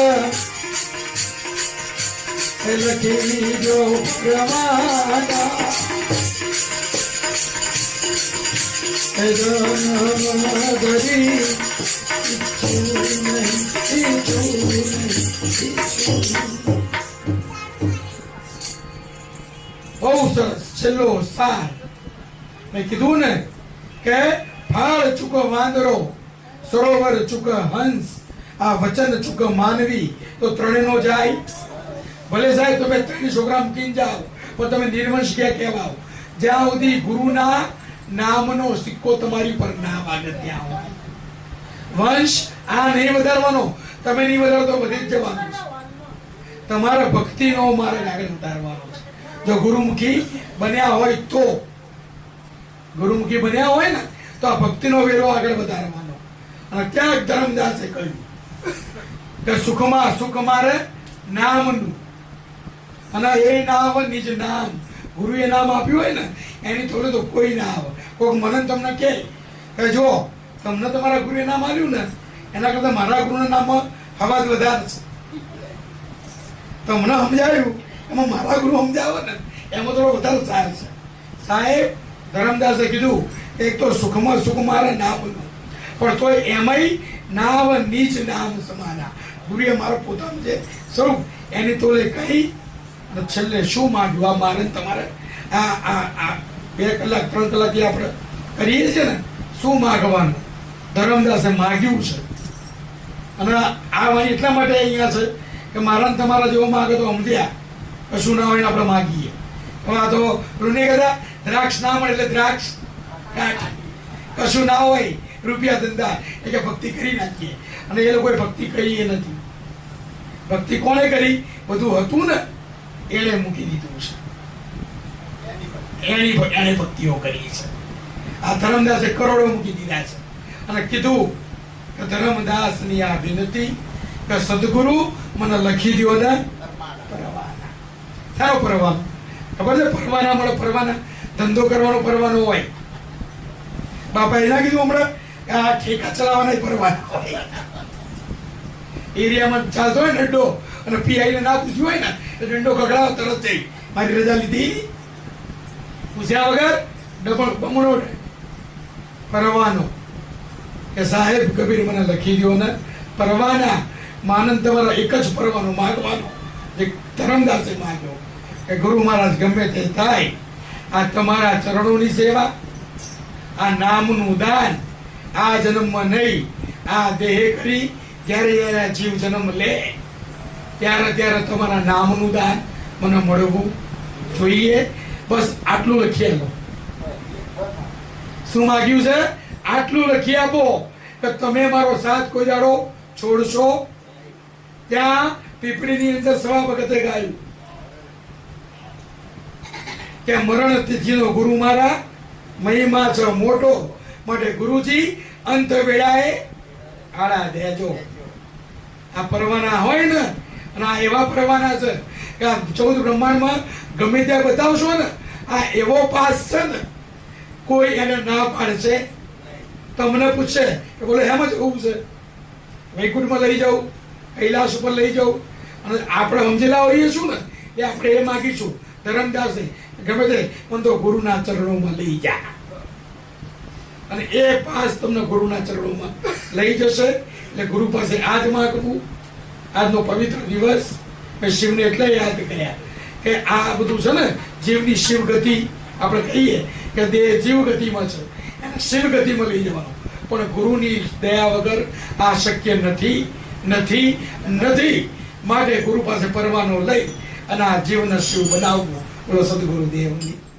એ લખી દો પરવાના એ જન્મ ધરી બહુ સરસ છેલ્લો સાર મેં કીધું ને કે ફાળ ચૂક વાંદરો સરોવર ચૂક હંસ આ વચન ચૂક માનવી તો ત્રણે નો જાય ભલે સાહેબ તમે 3 છોકરા મૂકીને જાઓ પણ તમે નિર્વંશ ક્યાં કહેવાઓ જ્યાં સુધી ગુરુના નામનો સિક્કો તમારી પર ના વાગે ત્યાં સુધી વંશ આ નહીં વધારવાનો તમે નહીં વધારો તો વધી જ જવાનું છે તમારા ભક્તિનો માર્ગ આગળ વધારવાનો છે જો ગુરુમુખી બન્યા હોય તો ગુરુમુખી બન્યા હોય ને તો આ ભક્તિનો વેરો આગળ વધારવાનો અને ત્યાં ધર્મદાસે કહ્યું કે સુખમાં સુખ મારે નામનું અને એ નામ નિજ નામ ગુરુએ નામ આપ્યું હોય ને એની થોડું તો કોઈ ના આવે કોઈક મને તમને કહે કે જો તમને તમારા ગુરુએ નામ આવ્યું ને એના કરતા મારા ગુરુના નામમાં હવા વધારે છે તમને સમજાયું એમાં મારા ગુરુ સમજાવે ને એમાં થોડો વધારે સાર છે સાહેબ ધર્મદાસે કીધું એક તો સુખમાં સુખ મારે નામનું પણ તો એમાંય નામ નીચ નામ સમાના ગુરુએ મારો પોતાનું જે સ્વરૂપ એની તોલે કહી અને છેલ્લે શું માંગવા મારે તમારે આ 2 કલાક 3 કલાકથી આપણે કરીએ છીએ ને શું માગવાનું ધર્મદાસે માગ્યું છે અને આ વાણી એટલા માટે અહીંયા છે કે મારા તમારા જેવો માગે તો સમજ્યા કશું ના હોય ને આપણે માગીએ પણ આ તો રૂને કહેતા દ્રાક્ષ ના મળે એટલે દ્રાક્ષ કાઢ કશું ના હોય રૂપિયા ધંધા એટલે ભક્તિ કરી નાખીએ અને એ લોકોએ ભક્તિ કરી એ નથી ભક્તિ કોણે કરી બધું હતું ને એને મૂકી દીધું છે એને ભક્તિઓ કરી છે આ ધર્મદાસે કરોડો મૂકી દીધા છે અને કીધું કે ધર્મદાસની આ વિનંતી કે સદગુરુ મને લખી દો ને પરવાના સારો પરવાનો ખબર છે પરવાના મળે પરવાના ધંધો કરવાનો પરવાનો હોય બાપા એના કીધું હમણાં આ ઠેકા ચલાવવાના પરવાના હોય એરિયામાં ચાલતો હોય ને દંડો અને પીઆઈ ને ના પૂછ્યું હોય ને તો દંડો ખગડાવો તરત જઈ મારી રજા લીધી પૂછ્યા વગર ડબલ બમણો પરવાનો કે સાહેબ કબીર મને લખી દો ને પરવાના માનંદ તમારા એક જ પરવાનો માગવાનો જે ધર્મદાસે માગ્યો કે ગુરુ મહારાજ ગમે તે થાય આ તમારા ચરણોની સેવા આ નામનું દાન આ જન્મમાં નહીં આ દેહે કરી જ્યારે જીવ જન્મ લે ત્યારે તમારા નામનું દાન મને મળવું જોઈએ બસ આટલું લખી આપો શું માગ્યું છે આટલું લખી આપો કે તમે મારો સાથ કોઈ દાડો છોડશો ત્યાં પીપળીની અંદર સવા વખતે ગાયું કે મરણ તિથિનો ગુરુ મારા મહિમા છે મોટો માટે ગુરુજી અંત વેળાએ આડા દેજો આ પરવાના હોય ને અને આ એવા પરવાના છે કે આ 14 બ્રહ્માંડમાં ગમે ત્યાં બતાવશો ને આ એવો પાસ છે ને કોઈ એને ના પાડશે તમને પૂછશે કે બોલે એમ જ હોવું છે વૈકુંઠમાં લઈ જાઉં કૈલાસ ઉપર લઈ જાઉં અને આપણે સમજેલા હોઈએ શું ને એ આપણે એ માગીશું ધર્મદાસે ગમે તે પણ તો ગુરુના ચરણોમાં લઈ જા અને એ પાસ તમને ગુરુના ચરણોમાં લઈ જશે એટલે ગુરુ પાસે આજ માગવું આજનો પવિત્ર દિવસ મેં શિવને એટલે યાદ કર્યા કે આ બધું છે ને જીવની શિવ ગતિ આપણે કહીએ કે દેહ જીવ ગતિમાં છે એને શિવ ગતિમાં લઈ જવાનો પણ ગુરુની દયા વગર આ શક્ય નથી માટે ગુરુ પાસે પરવાનો લઈ અને આ જીવન શિવ બનાવવું બોલો સદગુરુદેવની